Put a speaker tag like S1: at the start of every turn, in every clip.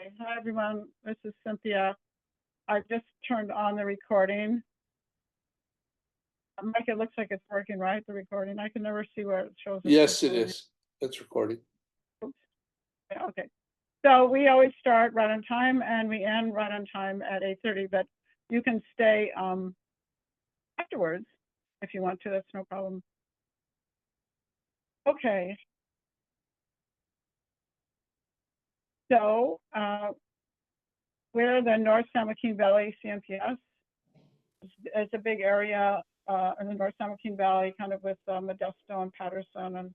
S1: Okay, hi everyone. This is Cynthia. I just turned on the recording. Mike, it looks like it's working, right? The recording. I can never see where it shows.
S2: Yes, it is. It's recording.
S1: Oops. Yeah, okay. So we always start right on time and we end right on time at 8:30, but you can stay afterwards if you want to. That's no problem. Okay. So we're the North San Joaquin Valley CMPS. It's a big area in the North San Joaquin Valley, kind of with Modesto and Patterson and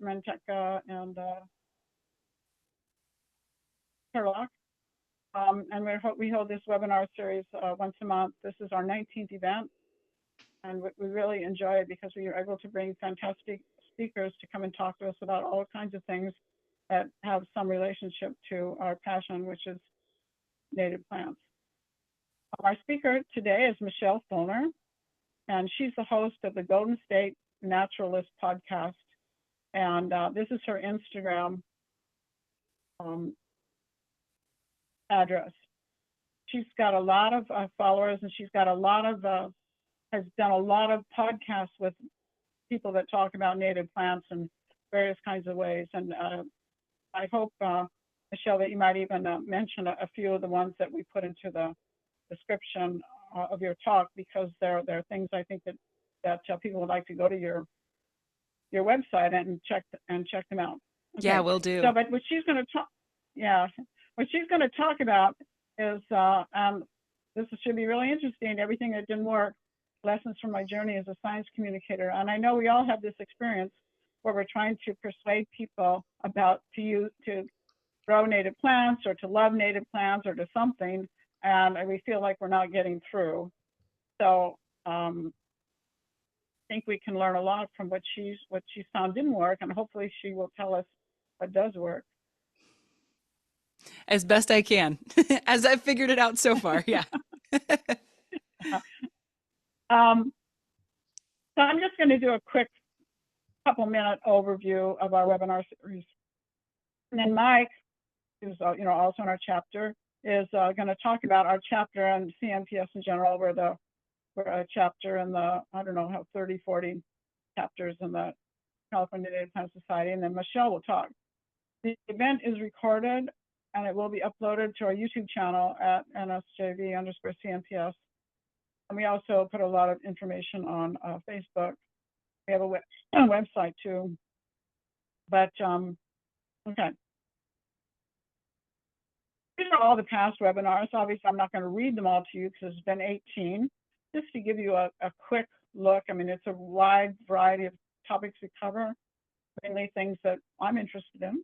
S1: Manteca and Turlock. And we hold this webinar series once a month. This is our 19th event, and we really enjoy it because we are able to bring fantastic speakers to come and talk to us about all kinds of things that have some relationship to our passion, which is native plants. Our speaker today is Michelle Fullner, and she's the host of the Golden State Naturalist podcast. And this is her Instagram address. She's got a lot of followers, and she's got a lot of has done a lot of podcasts with people that talk about native plants in various kinds of ways. And I hope, Michelle, that you might even mention a few of the ones that we put into the description of your talk, because there are things I think that people would like to go to your website and check them out.
S3: Okay. Yeah, we'll do.
S1: So, but what she's going to talk, what she's going to talk about is, this should be really interesting. Everything that didn't work, lessons from my journey as a science communicator. And I know we all have this experience where we're trying to persuade people about to grow native plants or to love native plants or to something, and we feel like we're not getting through. So I think we can learn a lot from what she found didn't work, and hopefully she will tell us what does work.
S3: As best I can, as I've figured it out so far, yeah.
S1: So I'm just going to do a quick couple-minute overview of our webinar series. And then Mike, who's also in our chapter, is going to talk about our chapter and CMPS in general. We're a chapter in the, I don't know, 30, 40 chapters in the California Native Plant Society, and then Michelle will talk. The event is recorded, and it will be uploaded to our YouTube channel at NSJV_CMPS. And we also put a lot of information on Facebook. We have a website too. But, okay. These are all the past webinars. Obviously, I'm not going to read them all to you because there's been 18. Just to give you a quick look, I mean, it's a wide variety of topics we cover, mainly things that I'm interested in,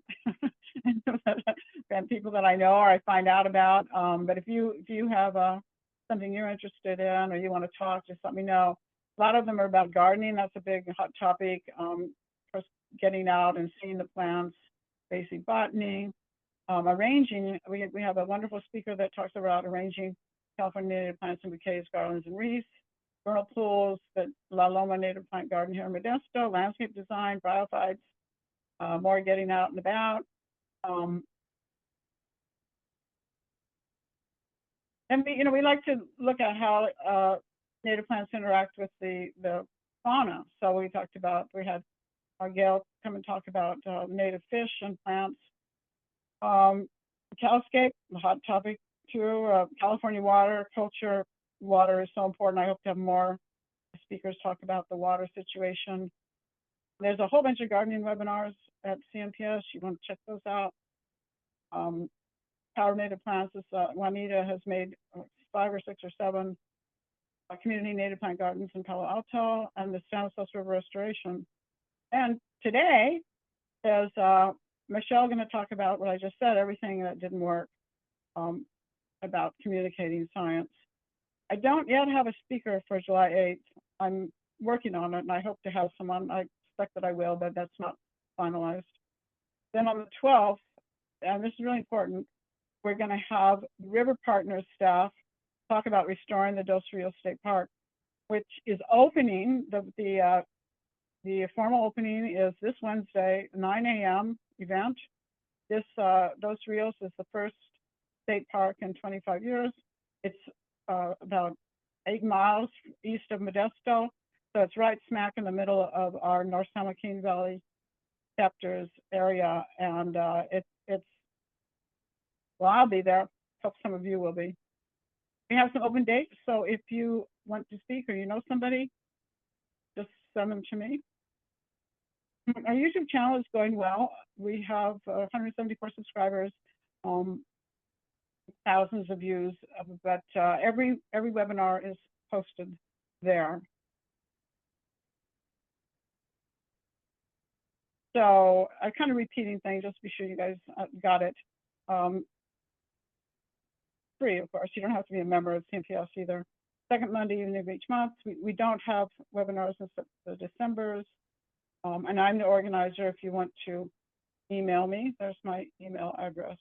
S1: and people that I know or I find out about. But if you have something you're interested in or you want to talk, just let me know. A lot of them are about gardening. That's a big hot topic. Getting out and seeing the plants, basic botany. Arranging, we have a wonderful speaker that talks about arranging California native plants in bouquets, garlands, and wreaths. Vernal pools, the La Loma Native Plant Garden here in Modesto, landscape design, biophytes, more getting out and about. And we like to look at how native plants interact with the fauna. So we had our Gail come and talk about native fish and plants. Calscape, a hot topic too. California water culture. Water is so important. I hope to have more speakers talk about the water situation. There's a whole bunch of gardening webinars at CMPS. You want to check those out. Power Native Plants is Juanita has made 5 or 6 or 7 community native plant gardens in Palo Alto and the Stanislaus River Restoration. And today is Michelle going to talk about what I just said, everything that didn't work about communicating science. I don't yet have a speaker for July 8th. I'm working on it, and I hope to have someone. I expect that I will, but that's not finalized. Then on the 12th, and this is really important, we're going to have River Partners staff talk about restoring the Dos Rios State Park, which is opening. The formal opening is this Wednesday, 9 a.m. event. This Dos Rios is the first state park in 25 years. It's about 8 miles east of Modesto, so it's right smack in the middle of our North San Joaquin Valley chapters area, and it's well, I'll be there. Hope some of you will be. We have some open dates, so if you want to speak or you know somebody, just send them to me. Our YouTube channel is going well. We have 174 subscribers, thousands of views, but every webinar is posted there. So I'm kind of repeating things just to be sure you guys got it. Free, of course. You don't have to be a member of CNPS either. Second Monday evening of each month. We don't have webinars in the Decembers. And I'm the organizer. If you want to email me, there's my email address.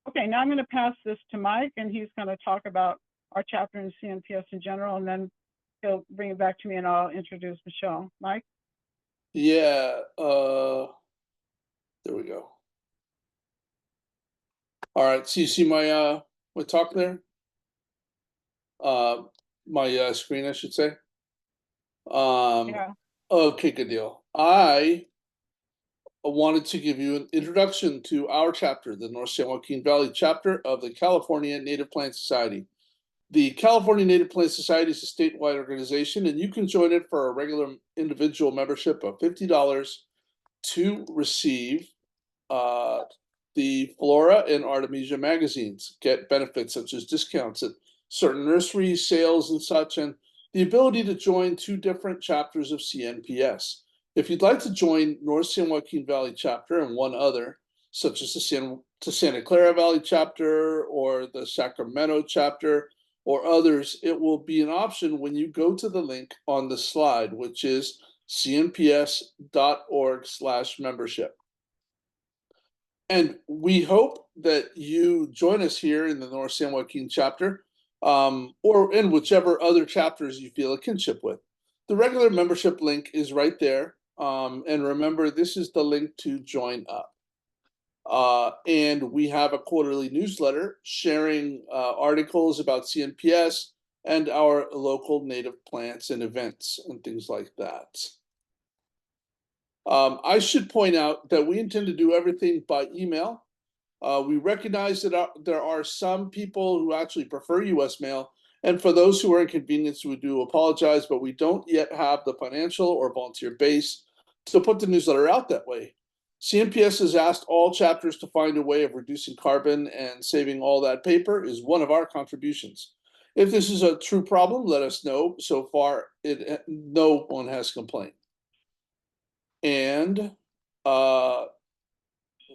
S1: Okay, now I'm going to pass this to Mike, and he's going to talk about our chapter in CNPS in general, and then he'll bring it back to me, and I'll introduce Michelle. Mike?
S2: Yeah, there we go. All right, so you see my my talk there? My screen, I should say.
S1: Yeah.
S2: Okay, good deal. I wanted to give you an introduction to our chapter, the North San Joaquin Valley chapter of the California Native Plant Society. The California Native Plant Society is a statewide organization, and you can join it for a regular individual membership of $50 to receive the Flora and Artemisia magazines, get benefits such as discounts at certain nurseries, sales, and such, and the ability to join 2 different chapters of CNPS. If you'd like to join North San Joaquin Valley chapter and one other, such as the Santa Clara Valley chapter or the Sacramento chapter or others, it will be an option when you go to the link on the slide, which is cnps.org/membership. And we hope that you join us here in the North San Joaquin chapter, or in whichever other chapters you feel a kinship with. The regular membership link is right there. And remember, this is the link to join up. And we have a quarterly newsletter sharing articles about CNPS and our local native plants and events and things like that. I should point out that we intend to do everything by email. We recognize that there are some people who actually prefer US mail, and for those who are inconvenienced, we do apologize, but we don't yet have the financial or volunteer base to put the newsletter out that way. CNPS has asked all chapters to find a way of reducing carbon, and saving all that paper is one of our contributions. If this is a true problem, let us know. So far, no one has complained. And let's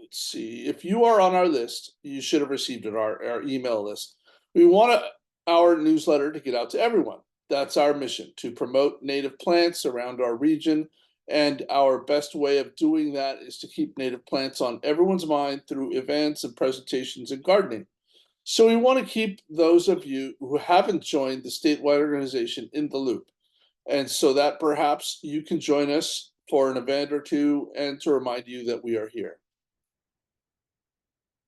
S2: see, if you are on our list, you should have received it, our email list. We want our newsletter to get out to everyone. That's our mission, to promote native plants around our region. And our best way of doing that is to keep native plants on everyone's mind through events and presentations and gardening. So we want to keep those of you who haven't joined the statewide organization in the loop. And so that perhaps you can join us for an event or two, and to remind you that we are here.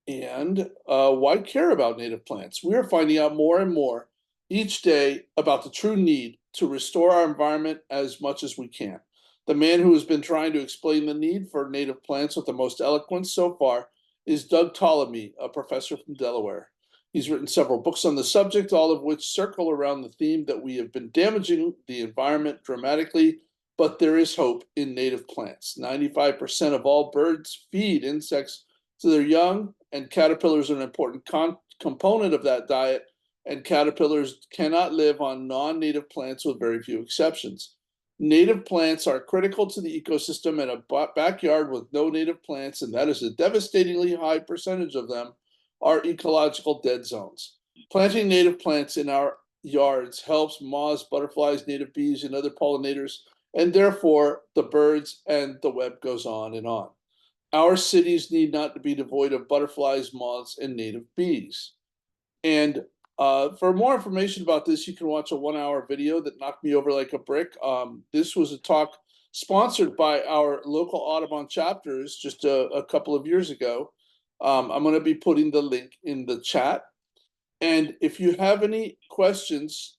S2: And why care about native plants? We are finding out more and more each day about the true need to restore our environment as much as we can. The man who has been trying to explain the need for native plants with the most eloquence so far is Doug Ptolemy, a professor from Delaware. He's written several books on the subject, all of which circle around the theme that we have been damaging the environment dramatically, but there is hope in native plants. 95% of all birds feed insects to their young, and caterpillars are an important component of that diet, and caterpillars cannot live on non-native plants with very few exceptions. Native plants are critical to the ecosystem, and a backyard with no native plants, and that is a devastatingly high percentage of them, are ecological dead zones. Planting native plants in our yards helps moths, butterflies, native bees, and other pollinators, and therefore the birds, and the web goes on and on. Our cities need not to be devoid of butterflies, moths, and native bees. And for more information about this, you can watch a 1-hour video that knocked me over like a brick. This was a talk sponsored by our local Audubon chapters just a couple of years ago. I'm going to be putting the link in the chat. And if you have any questions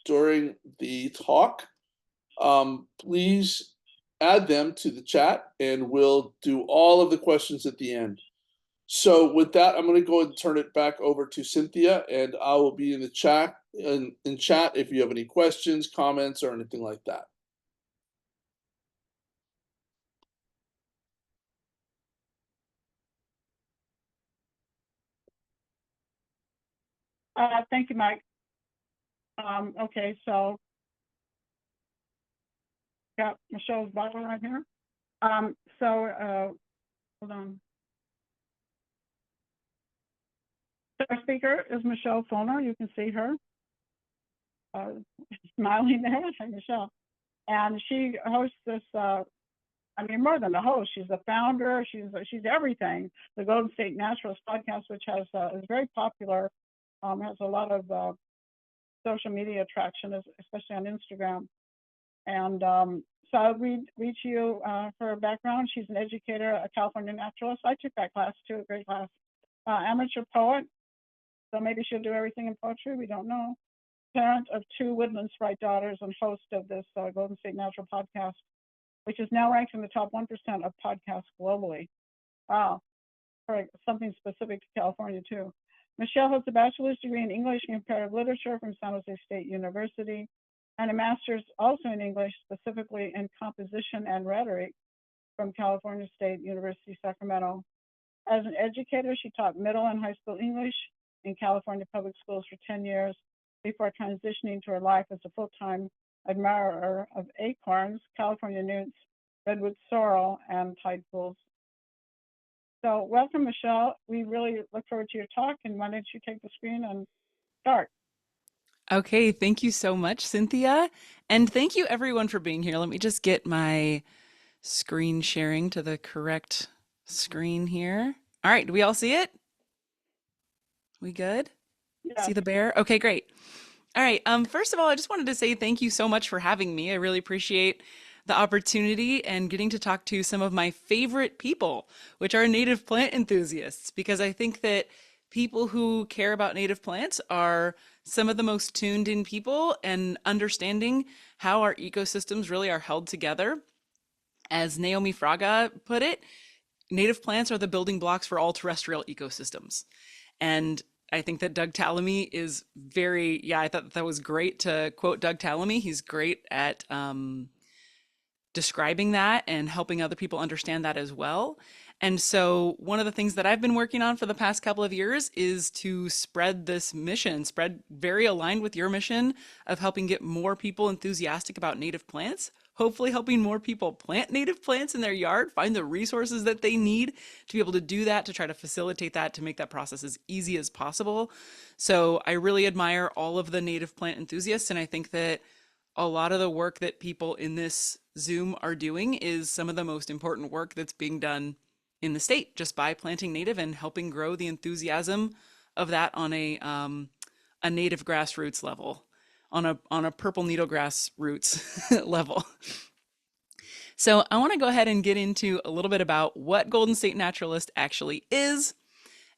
S2: during the talk, please add them to the chat and we'll do all of the questions at the end. So with that, I'm going to go ahead and turn it back over to Cynthia, and I will be in the chat in chat if you have any questions, comments, or anything like that.
S1: Thank you, Mike. Okay, so got Michelle's Bible right here. Hold on. Our speaker is Michelle Fullner. You can see her smiling there. Hi, Michelle. And she hosts this, I mean, more than a host, she's the founder, she's everything. The Golden State Naturalist podcast, which has is very popular, has a lot of social media traction, especially on Instagram. And so I'll read to you her background. She's an educator, a California naturalist. I took that class too, a great class. Amateur poet, so maybe she'll do everything in poetry, we don't know. Parent of 2 Woodland Sprite daughters and host of this Golden State Natural podcast, which is now ranked in the top 1% of podcasts globally. Wow, for something specific to California too. Michelle has a bachelor's degree in English and comparative literature from San Jose State University, and a master's also in English, specifically in composition and rhetoric from California State University, Sacramento. As an educator, she taught middle and high school English in California public schools for 10 years before transitioning to her life as a full-time admirer of acorns, California newts, redwood sorrel, and tide pools. So welcome, Michelle. We really look forward to your talk, and why don't you take the screen and start?
S3: Okay, thank you so much, Cynthia. And thank you everyone for being here. Let me just get my screen sharing to the correct screen here. All right, do we all see it? We good?
S1: Yeah.
S3: See the bear? Okay, great. All right. First of all, I just wanted to say thank you so much for having me. I really appreciate the opportunity and getting to talk to some of my favorite people, which are native plant enthusiasts, because I think that people who care about native plants are some of the most tuned in people and understanding how our ecosystems really are held together. As Naomi Fraga put it, native plants are the building blocks for all terrestrial ecosystems. And I think that Doug Tallamy is I thought that was great to quote Doug Tallamy. He's great at describing that and helping other people understand that as well. And so one of the things that I've been working on for the past couple of years is to spread this mission, very aligned with your mission of helping get more people enthusiastic about native plants, hopefully helping more people plant native plants in their yard, find the resources that they need to be able to do that, to try to facilitate that, to make that process as easy as possible. So I really admire all of the native plant enthusiasts, and I think that a lot of the work that people in this Zoom are doing is some of the most important work that's being done in the state, just by planting native and helping grow the enthusiasm of that on a native grassroots level, on a purple needlegrass roots level. So I want to go ahead and get into a little bit about what Golden State Naturalist actually is.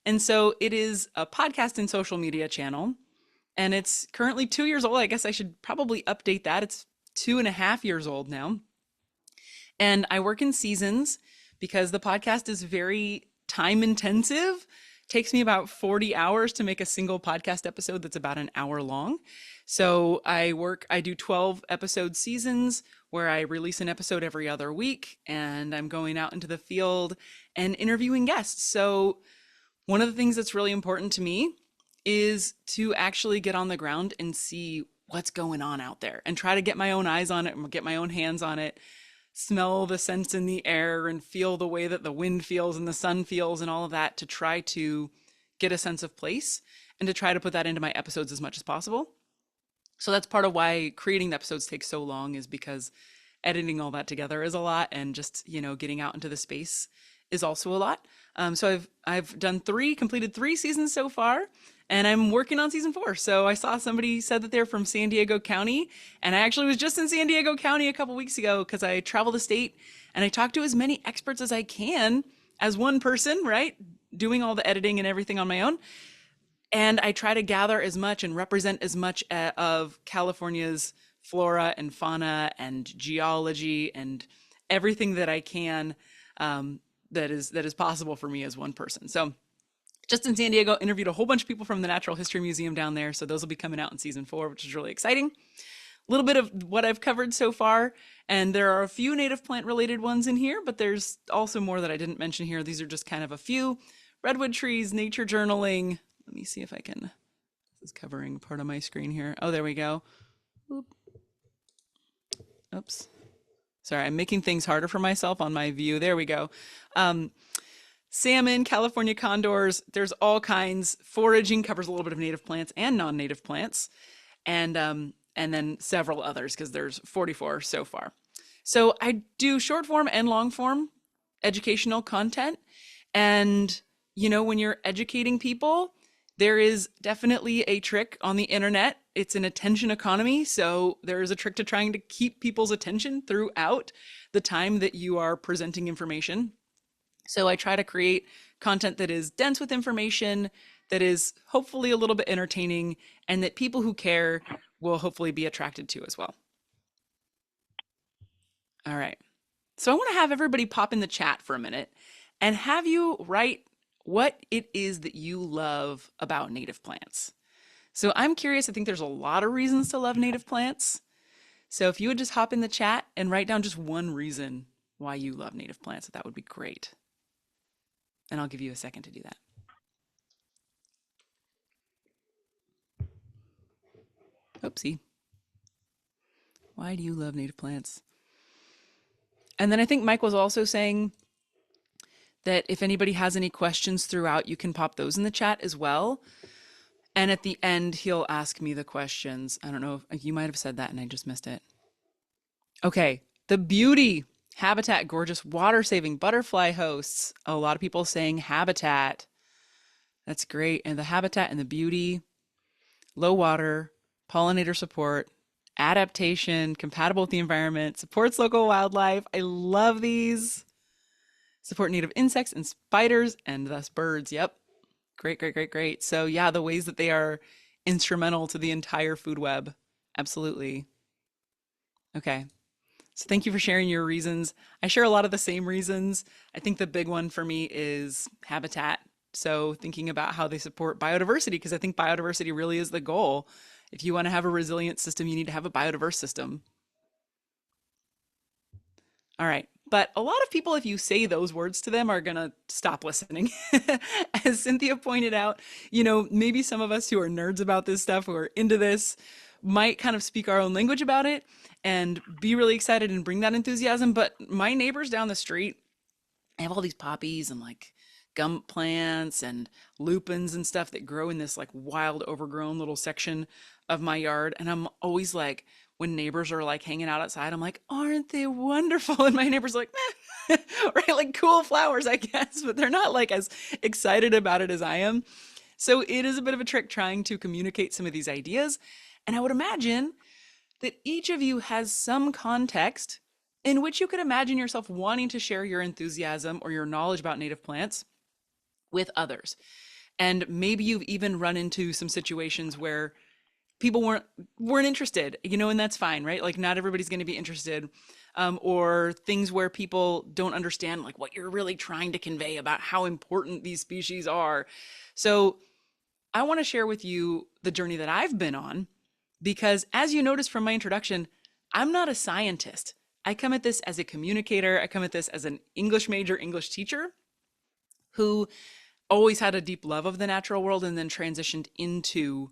S3: And so it is a podcast and social media channel, and it's currently 2 years old. I guess I should probably update that. It's 2.5 years old now. And I work in seasons because the podcast is very time intensive. Takes me about 40 hours to make a single podcast episode that's about an hour long. So I do 12 episode seasons where I release an episode every other week, and I'm going out into the field and interviewing guests. So one of the things that's really important to me is to actually get on the ground and see what's going on out there and try to get my own eyes on it and get my own hands on it, smell the scents in the air and feel the way that the wind feels and the sun feels and all of that, to try to get a sense of place and to try to put that into my episodes as much as possible. So that's part of why creating the episodes takes so long, is because editing all that together is a lot, and just, getting out into the space is also a lot. So I've completed 3 seasons so far, and I'm working on season 4. So I saw somebody said that they're from San Diego County, and I actually was just in San Diego County a couple weeks ago because I travel the state and I talk to as many experts as I can as one person, right? Doing all the editing and everything on my own. And I try to gather as much and represent as much of California's flora and fauna and geology and everything that I can, that is possible for me as one person. So just in San Diego, interviewed a whole bunch of people from the Natural History Museum down there. So those will be coming out in season 4, which is really exciting. A little bit of what I've covered so far, and there are a few native plant related ones in here, but there's also more that I didn't mention here. These are just kind of a few. Redwood trees, nature journaling. Let me see if I can, this is covering part of my screen here. Oh, there we go. Oop. Oops. Sorry, I'm making things harder for myself on my view. There we go. Salmon, California condors, there's all kinds. Foraging covers a little bit of native plants and non-native plants. And then several others, because there's 44 so far. So I do short form and long form educational content. And, you know, when you're educating people, there is definitely a trick on the internet. It's an attention economy. So there is a trick to trying to keep people's attention throughout the time that you are presenting information. So I try to create content that is dense with information, that is hopefully a little bit entertaining, and that people who care will hopefully be attracted to as well. All right. So I want to have everybody pop in the chat for a minute and have you write what it is that you love about native plants. So I'm curious, I think there's a lot of reasons to love native plants. So if you would just hop in the chat and write down just one reason why you love native plants, that would be great. And I'll give you a second to do that. Oopsie. Why do you love native plants? And then I think Mike was also saying that if anybody has any questions throughout, you can pop those in the chat as well. And at the end, he'll ask me the questions. I don't know if you might have said that and I just missed it. Okay, the beauty, habitat, gorgeous water-saving butterfly hosts. A lot of people saying habitat. That's great. And the habitat and the beauty, low water, pollinator support, adaptation, compatible with the environment, supports local wildlife. I love these. Support native insects and spiders and thus birds. Yep. Great, great, great, great. So yeah, the ways that they are instrumental to the entire food web. Absolutely. Okay. So thank you for sharing your reasons. I share a lot of the same reasons. I think the big one for me is habitat. So thinking about how they support biodiversity, because I think biodiversity really is the goal. If you want to have a resilient system, you need to have a biodiverse system. All right. But a lot of people, if you say those words to them, are going to stop listening. As Cynthia pointed out, you know, maybe some of us who are nerds about this stuff, who are into this, might kind of speak our own language about it and be really excited and bring that enthusiasm. But my neighbors down the street, I have all these poppies and like gum plants and lupins and stuff that grow in this like wild overgrown little section of my yard. And I'm always like, when neighbors are like hanging out outside, I'm like, aren't they wonderful? And my neighbor's like, meh. Right? Like cool flowers, I guess, but they're not like as excited about it as I am. So it is a bit of a trick trying to communicate some of these ideas. And I would imagine that each of you has some context in which you could imagine yourself wanting to share your enthusiasm or your knowledge about native plants with others. And maybe you've even run into some situations where people weren't interested, you know, and that's fine, right? Like not everybody's going to be interested, or things where people don't understand like what you're really trying to convey about how important these species are. So I want to share with you the journey that I've been on, because as you noticed from my introduction, I'm not a scientist. I come at this as a communicator. I come at this as an English major, English teacher who always had a deep love of the natural world and then transitioned into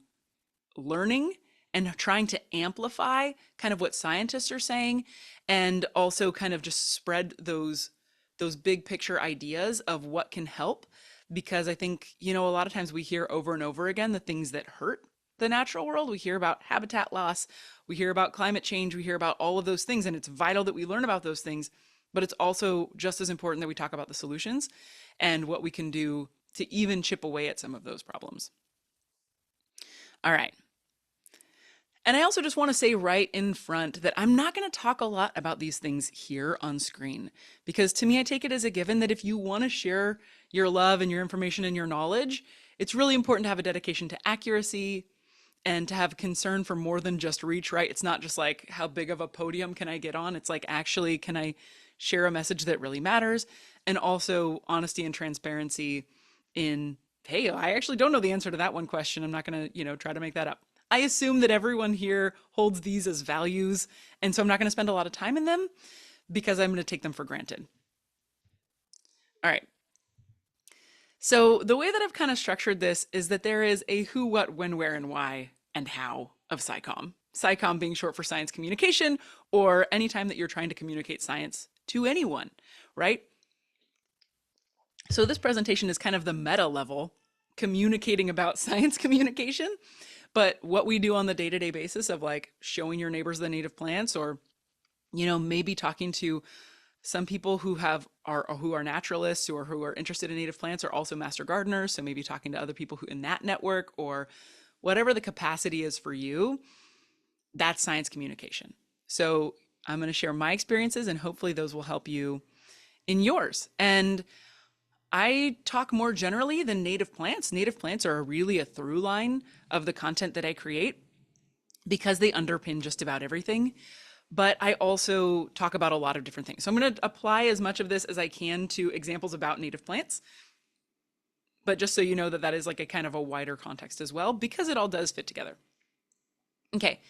S3: learning and trying to amplify kind of what scientists are saying, and also kind of just spread those big picture ideas of what can help. Because I think, you know, a lot of times we hear over and over again the things that hurt the natural world. We hear about habitat loss, we hear about climate change, we hear about all of those things, and it's vital that we learn about those things, but it's also just as important that we talk about the solutions and what we can do to even chip away at some of those problems. All right. And I also just want to say right in front that I'm not going to talk a lot about these things here on screen, because to me, I take it as a given that if you want to share your love and your information and your knowledge, it's really important to have a dedication to accuracy and to have concern for more than just reach, right? It's not just like, how big of a podium can I get on? It's like, actually, can I share a message that really matters? And also honesty and transparency in, hey, I actually don't know the answer to that one question. I'm not going to, try to make that up. I assume that everyone here holds these as values, and so I'm not going to spend a lot of time in them because I'm going to take them for granted. All right. So the way that I've kind of structured this is that there is a who, what, when, where, and why, and how of SciComm. SciComm being short for science communication, or anytime that you're trying to communicate science to anyone, right? So this presentation is kind of the meta level, communicating about science communication. But what we do on the day-to-day basis of like showing your neighbors the native plants, or, maybe talking to some people who are naturalists or who are interested in native plants, are also master gardeners. So maybe talking to other people who in that network, or whatever the capacity is for you, that's science communication. So I'm going to share my experiences, and hopefully those will help you in yours. And I talk more generally than native plants. Native plants are really a through line of the content that I create because they underpin just about everything. But I also talk about a lot of different things. So I'm going to apply as much of this as I can to examples about native plants. But just so you know that that is like a kind of a wider context as well, because it all does fit together. Okay.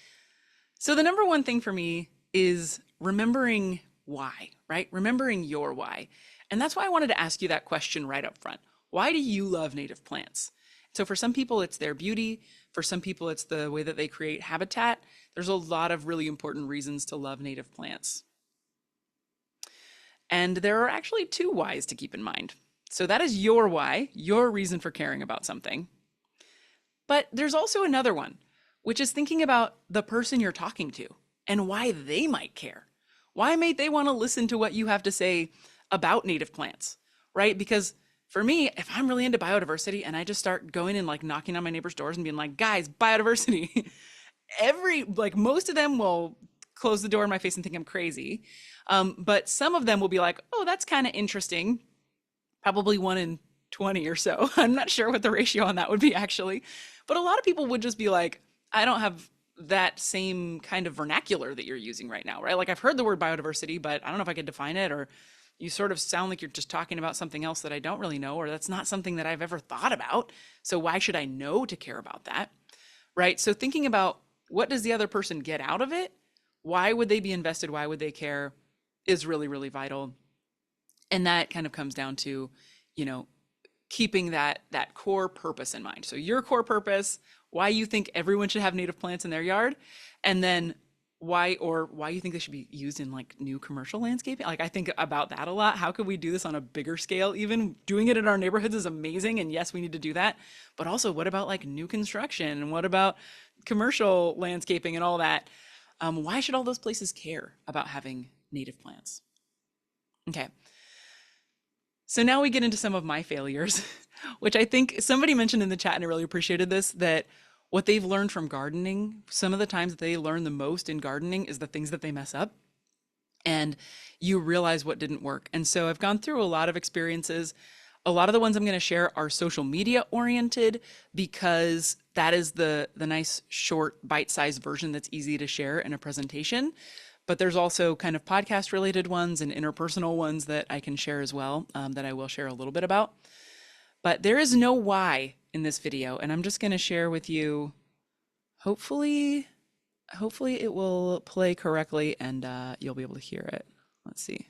S3: So the number one thing for me is remembering why, right? Remembering your why. And that's why I wanted to ask you that question right up front. Why do you love native plants? So for some people, it's their beauty. For some people, it's the way that they create habitat. There's a lot of really important reasons to love native plants. And there are actually two whys to keep in mind. So that is your why, your reason for caring about something. But there's also another one, which is thinking about the person you're talking to and why they might care. Why might they want to listen to what you have to say about native plants, right? Because for me, if I'm really into biodiversity and I just start going and like knocking on my neighbors' doors and being like, guys, biodiversity, most of them will close the door in my face and think I'm crazy. But some of them will be like, oh, that's kind of interesting. Probably 1 in 20 or so. I'm not sure what the ratio on that would be actually. But a lot of people would just be like, I don't have that same kind of vernacular that you're using right now, right? Like I've heard the word biodiversity, but I don't know if I could define it, or you sort of sound like you're just talking about something else that I don't really know, or that's not something that I've ever thought about. So why should I know to care about that, right? So thinking about what does the other person get out of it? Why would they be invested? Why would they care is really, really vital. And that kind of comes down to, keeping that core purpose in mind. So your core purpose, why you think everyone should have native plants in their yard, and then why you think they should be used in like new commercial landscaping. Like I think about that a lot. How could we do this on a bigger scale? Even doing it in our neighborhoods is amazing, and yes, we need to do that. But also, what about like new construction? And what about commercial landscaping and all that? Why should all those places care about having native plants? Okay. So now we get into some of my failures, which I think somebody mentioned in the chat, and I really appreciated this, that what they've learned from gardening, some of the times that they learn the most in gardening is the things that they mess up. And you realize what didn't work. And so I've gone through a lot of experiences. A lot of the ones I'm going to share are social media oriented, because that is the nice short bite-sized version that's easy to share in a presentation. But there's also kind of podcast related ones and interpersonal ones that I can share as well, that I will share a little bit about. But there is no why in this video, and I'm just going to share with you, hopefully it will play correctly and you'll be able to hear it. Let's see.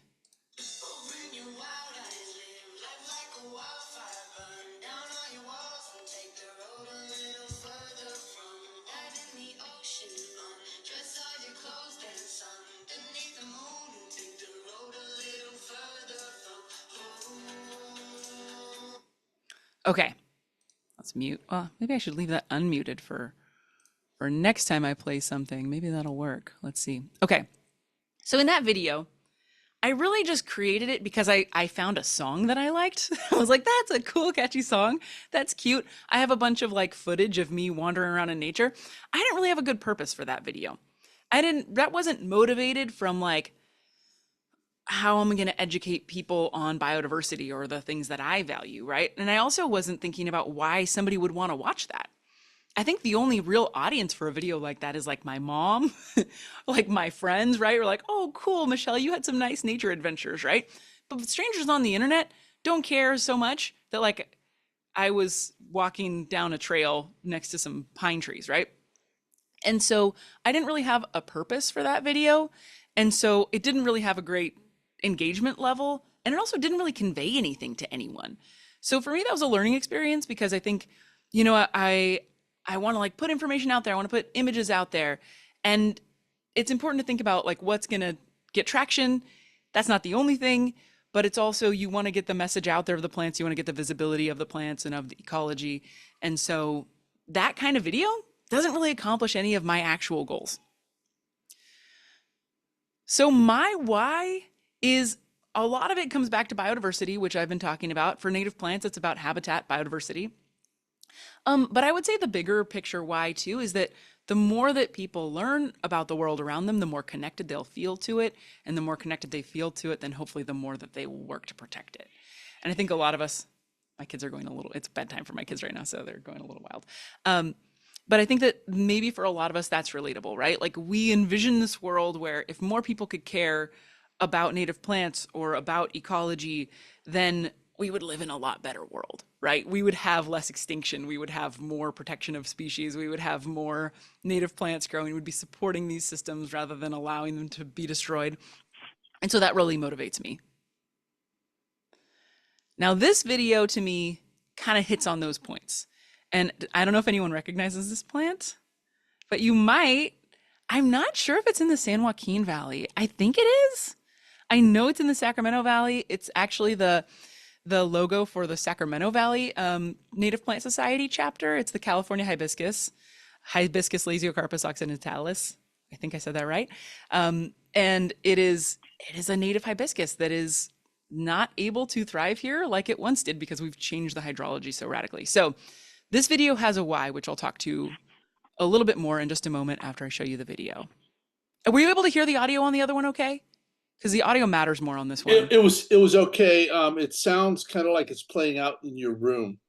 S3: Okay, let's mute. Well, maybe I should leave that unmuted for next time I play something. Maybe that'll work. Let's see. Okay, so in that video, I really just created it because I found a song that I liked. I was like, that's a cool, catchy song. That's cute. I have a bunch of like footage of me wandering around in nature. I didn't really have a good purpose for that video. That wasn't motivated from like how am I going to educate people on biodiversity or the things that I value, right? And I also wasn't thinking about why somebody would want to watch that. I think the only real audience for a video like that is like my mom, like my friends, right? Or like, oh, cool, Michelle, you had some nice nature adventures, right? But strangers on the internet don't care so much that like I was walking down a trail next to some pine trees, right? And so I didn't really have a purpose for that video. And so it didn't really have a great engagement level. And it also didn't really convey anything to anyone. So for me, that was a learning experience because I think, you know, I want to like put information out there. I want to put images out there. And it's important to think about like what's going to get traction. That's not the only thing, but it's also you want to get the message out there of the plants. You want to get the visibility of the plants and of the ecology. And so that kind of video doesn't really accomplish any of my actual goals. So my why is a lot of it comes back to biodiversity, which I've been talking about. For native plants, it's about habitat biodiversity. But I would say the bigger picture why too is that the more that people learn about the world around them, the more connected they'll feel to it. And the more connected they feel to it, then hopefully the more that they will work to protect it. And I think a lot of us, my kids are going a little, it's bedtime for my kids right now, so they're going a little wild. But I think that maybe for a lot of us, that's relatable, right? Like we envision this world where if more people could care about native plants or about ecology, then we would live in a lot better world, right? We would have less extinction. We would have more protection of species. We would have more native plants growing. We would be supporting these systems rather than allowing them to be destroyed. And so that really motivates me. Now, this video to me kind of hits on those points. And I don't know if anyone recognizes this plant, but you might. I'm not sure if it's in the San Joaquin Valley. I think it is. I know it's in the Sacramento Valley. It's actually the logo for the Sacramento Valley Native Plant Society chapter. It's the California hibiscus, Hibiscus lasiocarpus occidentalis. I think I said that right. And it is a native hibiscus that is not able to thrive here like it once did because we've changed the hydrology so radically. So this video has a why, which I'll talk to a little bit more in just a moment after I show you the video. Were you able to hear the audio on the other one okay? Because the audio matters more on this one.
S2: It was okay. It sounds kind of like it's playing out in your room.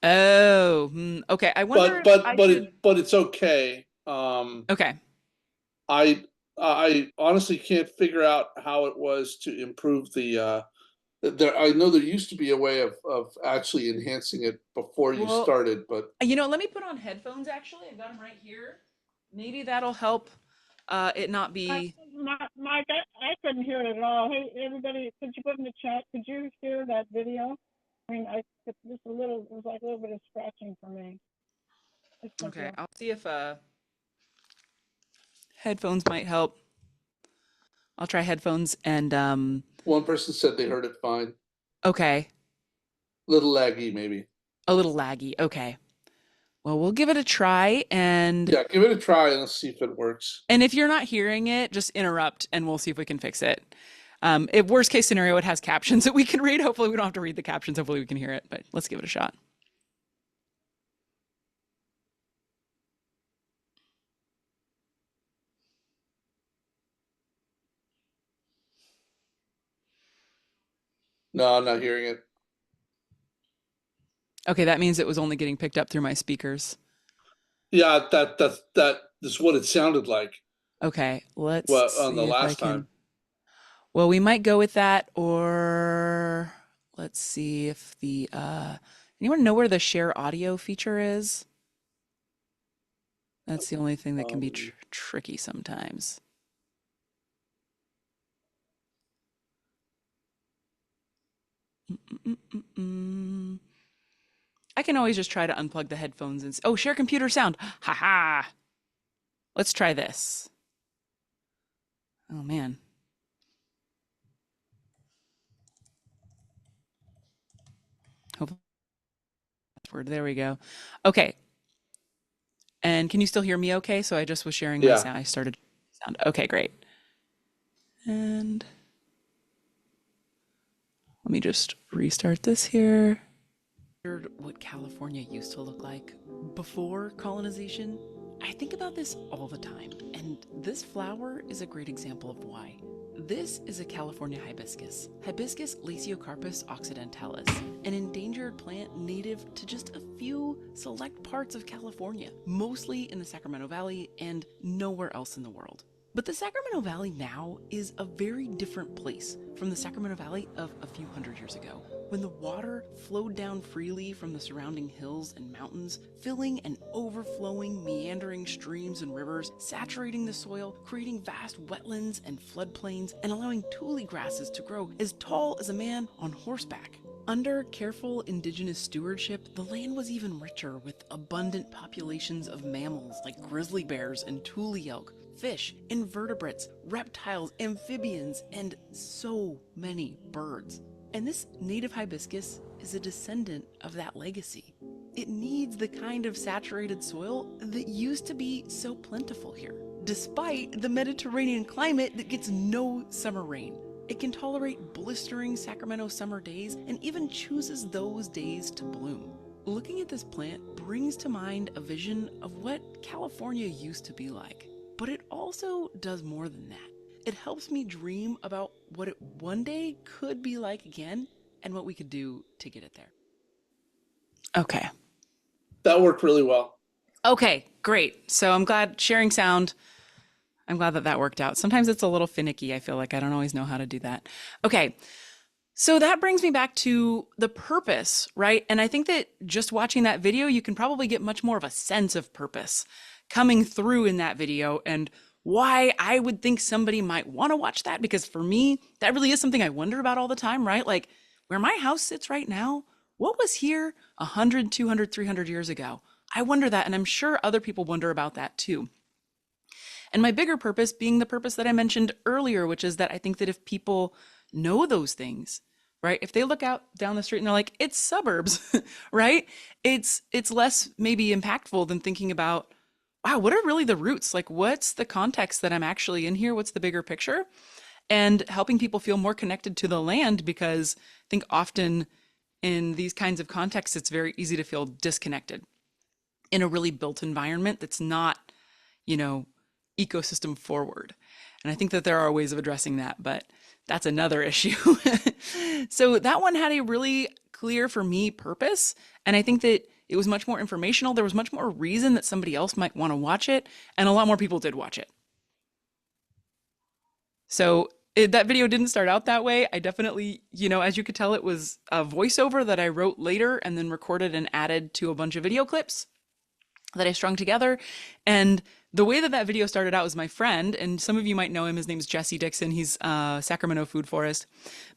S3: Oh, okay. I wonder
S2: but it's okay.
S3: Okay.
S2: I honestly can't figure out how it was to improve the I know there used to be a way of actually enhancing it before you
S3: Well,
S2: started, but
S3: you know, let me put on headphones actually. I've got them right here. Maybe that'll help it not be.
S1: Mike, I couldn't hear it at all. Hey, everybody, could you put in the chat, could you hear that video? I mean, it was like a little bit of scratching for me.
S3: Okay, I'll see if headphones might help. I'll try headphones and
S2: one person said they heard it fine.
S3: okay.
S2: Little laggy, maybe.
S3: A little laggy. Okay. Well, we'll give it a try and
S2: yeah, give it a try and let's see if it works.
S3: And if you're not hearing it, just interrupt and we'll see if we can fix it. If worst case scenario, it has captions that we can read. Hopefully we don't have to read the captions. Hopefully we can hear it, but let's give it a shot.
S2: No, I'm not hearing it.
S3: Okay, that means it was only getting picked up through my speakers.
S2: Yeah, that is what it sounded like.
S3: Okay, let's
S2: see on the
S3: if
S2: last time.
S3: Well, we might go with that, or let's see if the anyone know where the share audio feature is? That's the only thing that can be tricky sometimes. I can always just try to unplug the headphones and oh, share computer sound. Haha. Let's try this. Oh man. Hopefully, there we go. Okay. And can you still hear me okay? So I just was sharing my sound. I started sound. Okay, great. And Let me just restart this here. What California used to look like before colonization? I think about this all the time, and this flower is a great example of why. This is a California hibiscus, Hibiscus laciocarpus occidentalis, an endangered plant native to just a few select parts of California, mostly in the Sacramento Valley and nowhere else in the world. But the Sacramento Valley now is a very different place from the Sacramento Valley of a few hundred years ago, when the water flowed down freely from the surrounding hills and mountains, filling and overflowing meandering streams and rivers, saturating the soil, creating vast wetlands and floodplains, and allowing tule grasses to grow as tall as a man on horseback. Under careful indigenous stewardship, the land was even richer with abundant populations of mammals like grizzly bears and tule elk, fish, invertebrates, reptiles, amphibians, and so many birds. And this native hibiscus is a descendant of that legacy. It needs the kind of saturated soil that used to be so plentiful here, despite the Mediterranean climate that gets no summer rain. It can tolerate blistering Sacramento summer days and even chooses those days to bloom. Looking at this plant brings to mind a vision of what California used to be like. But it also does more than that. It helps me dream about what it one day could be like again and what we could do to get it there. Okay.
S2: That worked really well.
S3: Okay, great. So I'm glad sharing sound. I'm glad that worked out. Sometimes it's a little finicky. I feel like I don't always know how to do that. Okay. So that brings me back to the purpose, right? And I think that just watching that video, you can probably get much more of a sense of purpose coming through in that video and why I would think somebody might want to watch that. Because for me, that really is something I wonder about all the time, right? Like where my house sits right now, what was here 100, 200, 300 years ago? I wonder that, and I'm sure other people wonder about that too. And my bigger purpose being the purpose that I mentioned earlier, which is that I think that if people know those things, right? If they look out down the street and they're like, it's suburbs, right? It's less maybe impactful than thinking about, wow, what are really the roots? Like, what's the context that I'm actually in here? What's the bigger picture? And helping people feel more connected to the land, because I think often in these kinds of contexts, it's very easy to feel disconnected in a really built environment that's not, ecosystem forward. And I think that there are ways of addressing that, but that's another issue. So that one had a really clear, for me, purpose. And I think that it was much more informational. There was much more reason that somebody else might want to watch it. And a lot more people did watch it. So that video didn't start out that way. I definitely, as you could tell, it was a voiceover that I wrote later and then recorded and added to a bunch of video clips that I strung together. And the way that video started out was my friend, and some of you might know him, his name's Jesse Dixon. He's Sacramento Food Forest.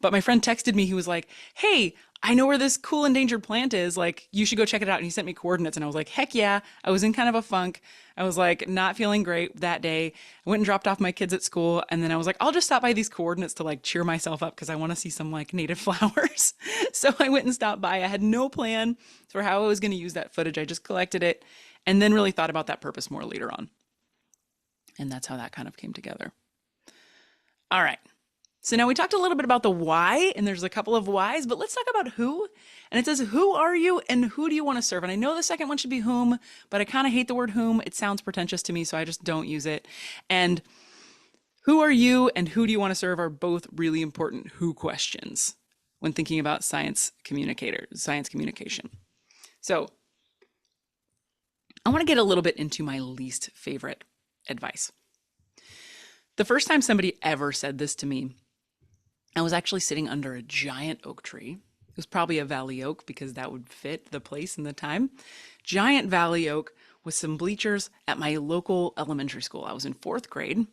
S3: But my friend texted me, he was like, hey, I know where this cool endangered plant is. Like, you should go check it out. And he sent me coordinates, and I was like, heck yeah. I was in kind of a funk. I was like, not feeling great that day. I went and dropped off my kids at school. And then I was like, I'll just stop by these coordinates to like cheer myself up because I want to see some like native flowers. So I went and stopped by. I had no plan for how I was going to use that footage. I just collected it and then really thought about that purpose more later on. And that's how that kind of came together. All right. So now we talked a little bit about the why, and there's a couple of whys, but let's talk about who. And it says, who are you and who do you want to serve? And I know the second one should be whom, but I kind of hate the word whom. It sounds pretentious to me, so I just don't use it. And who are you and who do you want to serve are both really important who questions when thinking about science communication. So I want to get a little bit into my least favorite advice. The first time somebody ever said this to me, I was actually sitting under a giant oak tree. It was probably a valley oak because that would fit the place and the time. Giant valley oak with some bleachers at my local elementary school. I was in 4th grade. And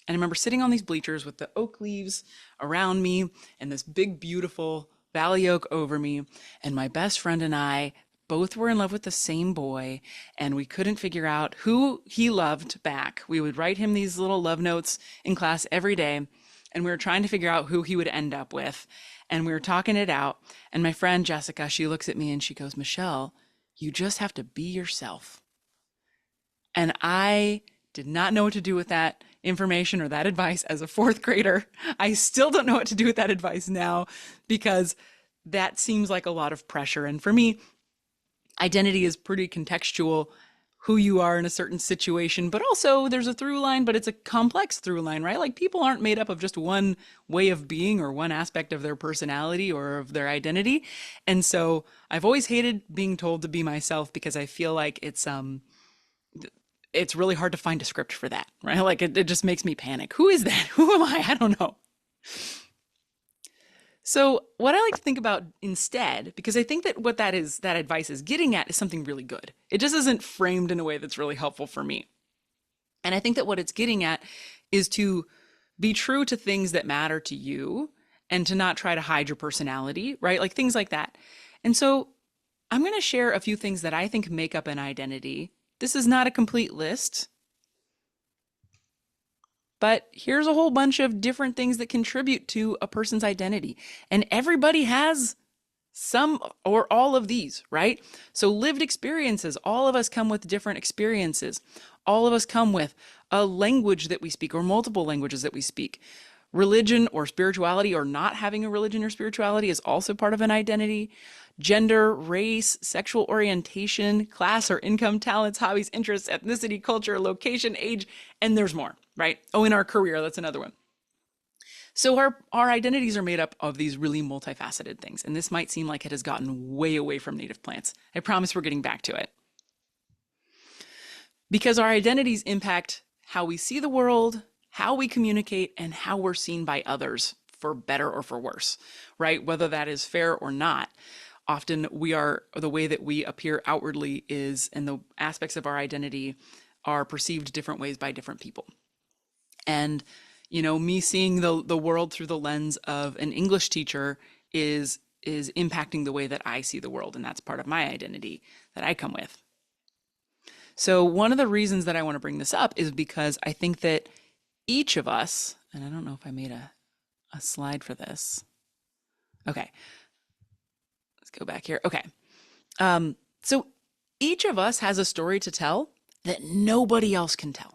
S3: I remember sitting on these bleachers with the oak leaves around me and this big, beautiful valley oak over me. And my best friend and I both were in love with the same boy, and we couldn't figure out who he loved back. We would write him these little love notes in class every day, and we were trying to figure out who he would end up with. And we were talking it out, and my friend Jessica, she looks at me and she goes, Michelle, you just have to be yourself. And I did not know what to do with that. information or that advice as a fourth grader. I still don't know what to do with that advice now because that seems like a lot of pressure. And for me, identity is pretty contextual, who you are in a certain situation, but also there's a through line, but it's a complex through line, right? Like people aren't made up of just one way of being or one aspect of their personality or of their identity. And so I've always hated being told to be myself because I feel like it's really hard to find a script for that, right? Like it just makes me panic. Who is that? Who am I? I don't know. So what I like to think about instead, because I think that what that advice is getting at is something really good. It just isn't framed in a way that's really helpful for me. And I think that what it's getting at is to be true to things that matter to you and to not try to hide your personality, right? Like things like that. And so I'm going to share a few things that I think make up an identity. This is not a complete list, but here's a whole bunch of different things that contribute to a person's identity. And everybody has some or all of these, right? So lived experiences, all of us come with different experiences. All of us come with a language that we speak or multiple languages that we speak. Religion or spirituality or not having a religion or spirituality is also part of an identity. Gender, race, sexual orientation, class or income, talents, hobbies, interests, ethnicity, culture, location, age, and there's more, right? Oh, in our career, that's another one. So our identities are made up of these really multifaceted things. And this might seem like it has gotten way away from native plants. I promise we're getting back to it. Because our identities impact how we see the world, how we communicate, and how we're seen by others, for better or for worse, right? Whether that is fair or not. Often the way that we appear outwardly is, and the aspects of our identity are perceived different ways by different people. And, me seeing the world through the lens of an English teacher is impacting the way that I see the world. And that's part of my identity that I come with. So one of the reasons that I want to bring this up is because I think that each of us, and I don't know if I made a slide for this. Okay. Let's go back here. Okay. So each of us has a story to tell that nobody else can tell.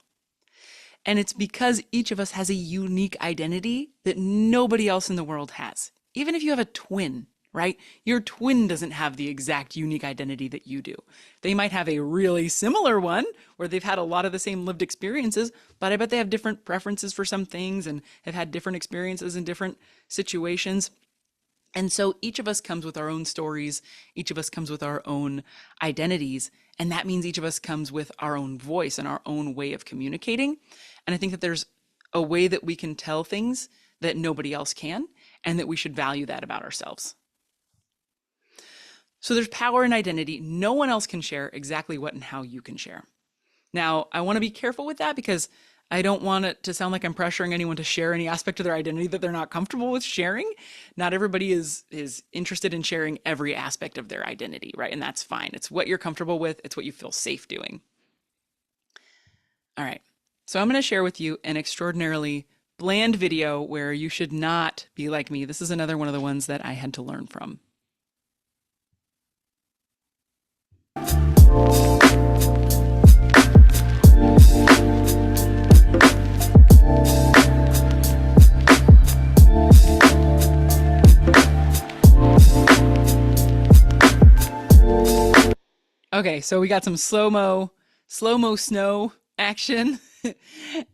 S3: And it's because each of us has a unique identity that nobody else in the world has. Even if you have a twin, right? Your twin doesn't have the exact unique identity that you do. They might have a really similar one where they've had a lot of the same lived experiences, but I bet they have different preferences for some things and have had different experiences in different situations. And so each of us comes with our own stories. Each of us comes with our own identities. And that means each of us comes with our own voice and our own way of communicating. And I think that there's a way that we can tell things that nobody else can, and that we should value that about ourselves. So there's power in identity. No one else can share exactly what and how you can share. Now, I want to be careful with that because I don't want it to sound like I'm pressuring anyone to share any aspect of their identity that they're not comfortable with sharing. Not everybody is interested in sharing every aspect of their identity, right? And that's fine. It's what you're comfortable with. It's what you feel safe doing. All right. So I'm going to share with you an extraordinarily bland video where you should not be like me. This is another one of the ones that I had to learn from. Okay, so we got some slow-mo snow action.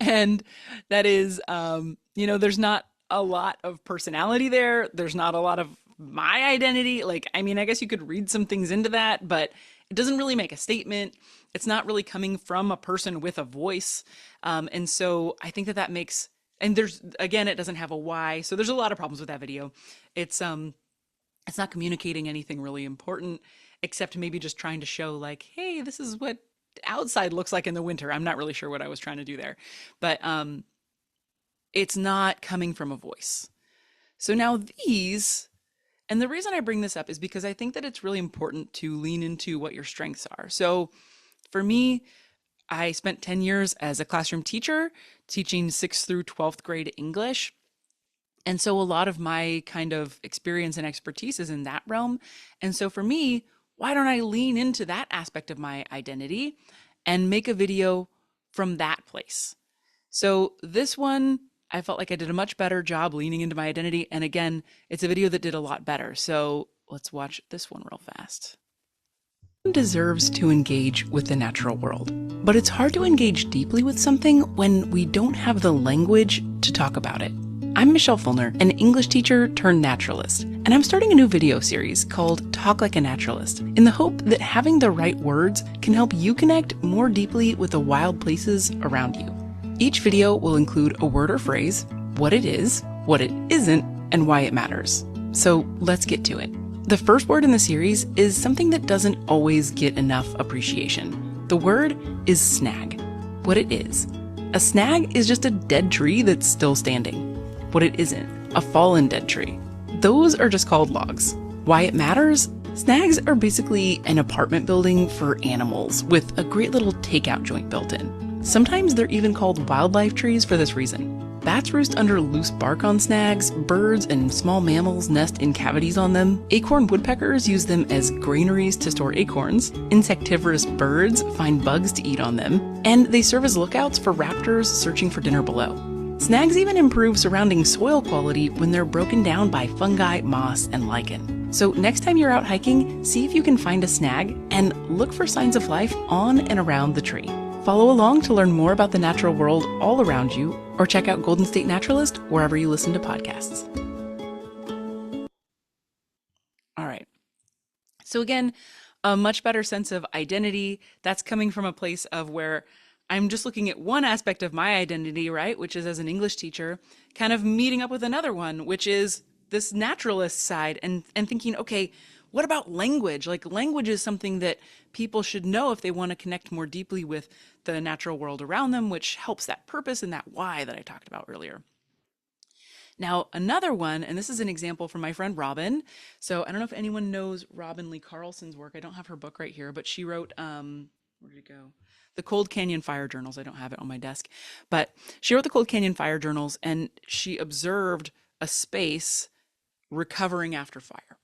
S3: And that is, there's not a lot of personality there. There's not a lot of my identity. I guess you could read some things into that, but it doesn't really make a statement. It's not really coming from a person with a voice. And so I think that makes, and it doesn't have a why. So there's a lot of problems with that video. It's not communicating anything really important, except maybe just trying to show hey, this is what outside looks like in the winter. I'm not really sure what I was trying to do there, but it's not coming from a voice. So now and the reason I bring this up is because I think that it's really important to lean into what your strengths are. So for me, I spent 10 years as a classroom teacher teaching 6th through 12th grade English. And so a lot of my kind of experience and expertise is in that realm. And so for me, why don't I lean into that aspect of my identity and make a video from that place? So this one, I felt like I did a much better job leaning into my identity. And again, it's a video that did a lot better. So let's watch this one real fast. Deserves to engage with the natural world, but it's hard to engage deeply with something when we don't have the language to talk about it. I'm Michelle Fullner, an English teacher turned naturalist, and I'm starting a new video series called Talk Like a Naturalist, in the hope that having the right words can help you connect more deeply with the wild places around you. Each video will include a word or phrase, what it is, what it isn't, and why it matters. So let's get to it. The first word in the series is something that doesn't always get enough appreciation. The word is snag. What it is. A snag is just a dead tree that's still standing. What it isn't. A fallen dead tree. Those are just called logs. Why it matters? Snags are basically an apartment building for animals with a great little takeout joint built in. Sometimes they're even called wildlife trees for this reason. Bats roost under loose bark on snags, birds and small mammals nest in cavities on them, acorn woodpeckers use them as granaries to store acorns, insectivorous birds find bugs to eat on them, and they serve as lookouts for raptors searching for dinner below. Snags even improve surrounding soil quality when they're broken down by fungi, moss, and lichen. So next time you're out hiking, see if you can find a snag and look for signs of life on and around the tree. Follow along to learn more about the natural world all around you, or check out Golden State Naturalist wherever you listen to podcasts. All right. So again, a much better sense of identity. That's coming from a place of where I'm just looking at one aspect of my identity, right? Which is as an English teacher, kind of meeting up with another one, which is this naturalist side and thinking, okay, what about language? Like language is something that people should know if they want to connect more deeply with the natural world around them, which helps that purpose and that why that I talked about earlier. Now, another one, and this is an example from my friend Robin. So I don't know if anyone knows Robin Lee Carlson's work. I don't have her book right here, but she wrote, where did it go? The Cold Canyon Fire Journals. I don't have it on my desk, but she wrote the Cold Canyon Fire Journals and she observed a space recovering after fire.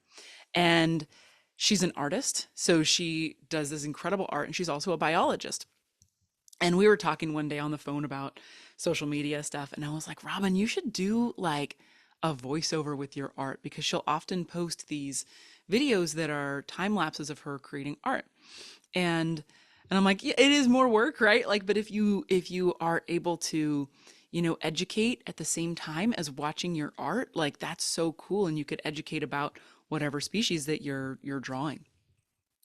S3: And she's an artist, so she does this incredible art, and she's also a biologist. And we were talking one day on the phone about social media stuff, and I was like, Robin, you should do like a voiceover with your art, because she'll often post these videos that are time lapses of her creating art. And I'm like, yeah, it is more work, right? Like, but if you are able to, educate at the same time as watching your art, like that's so cool, and you could educate about whatever species that you're drawing.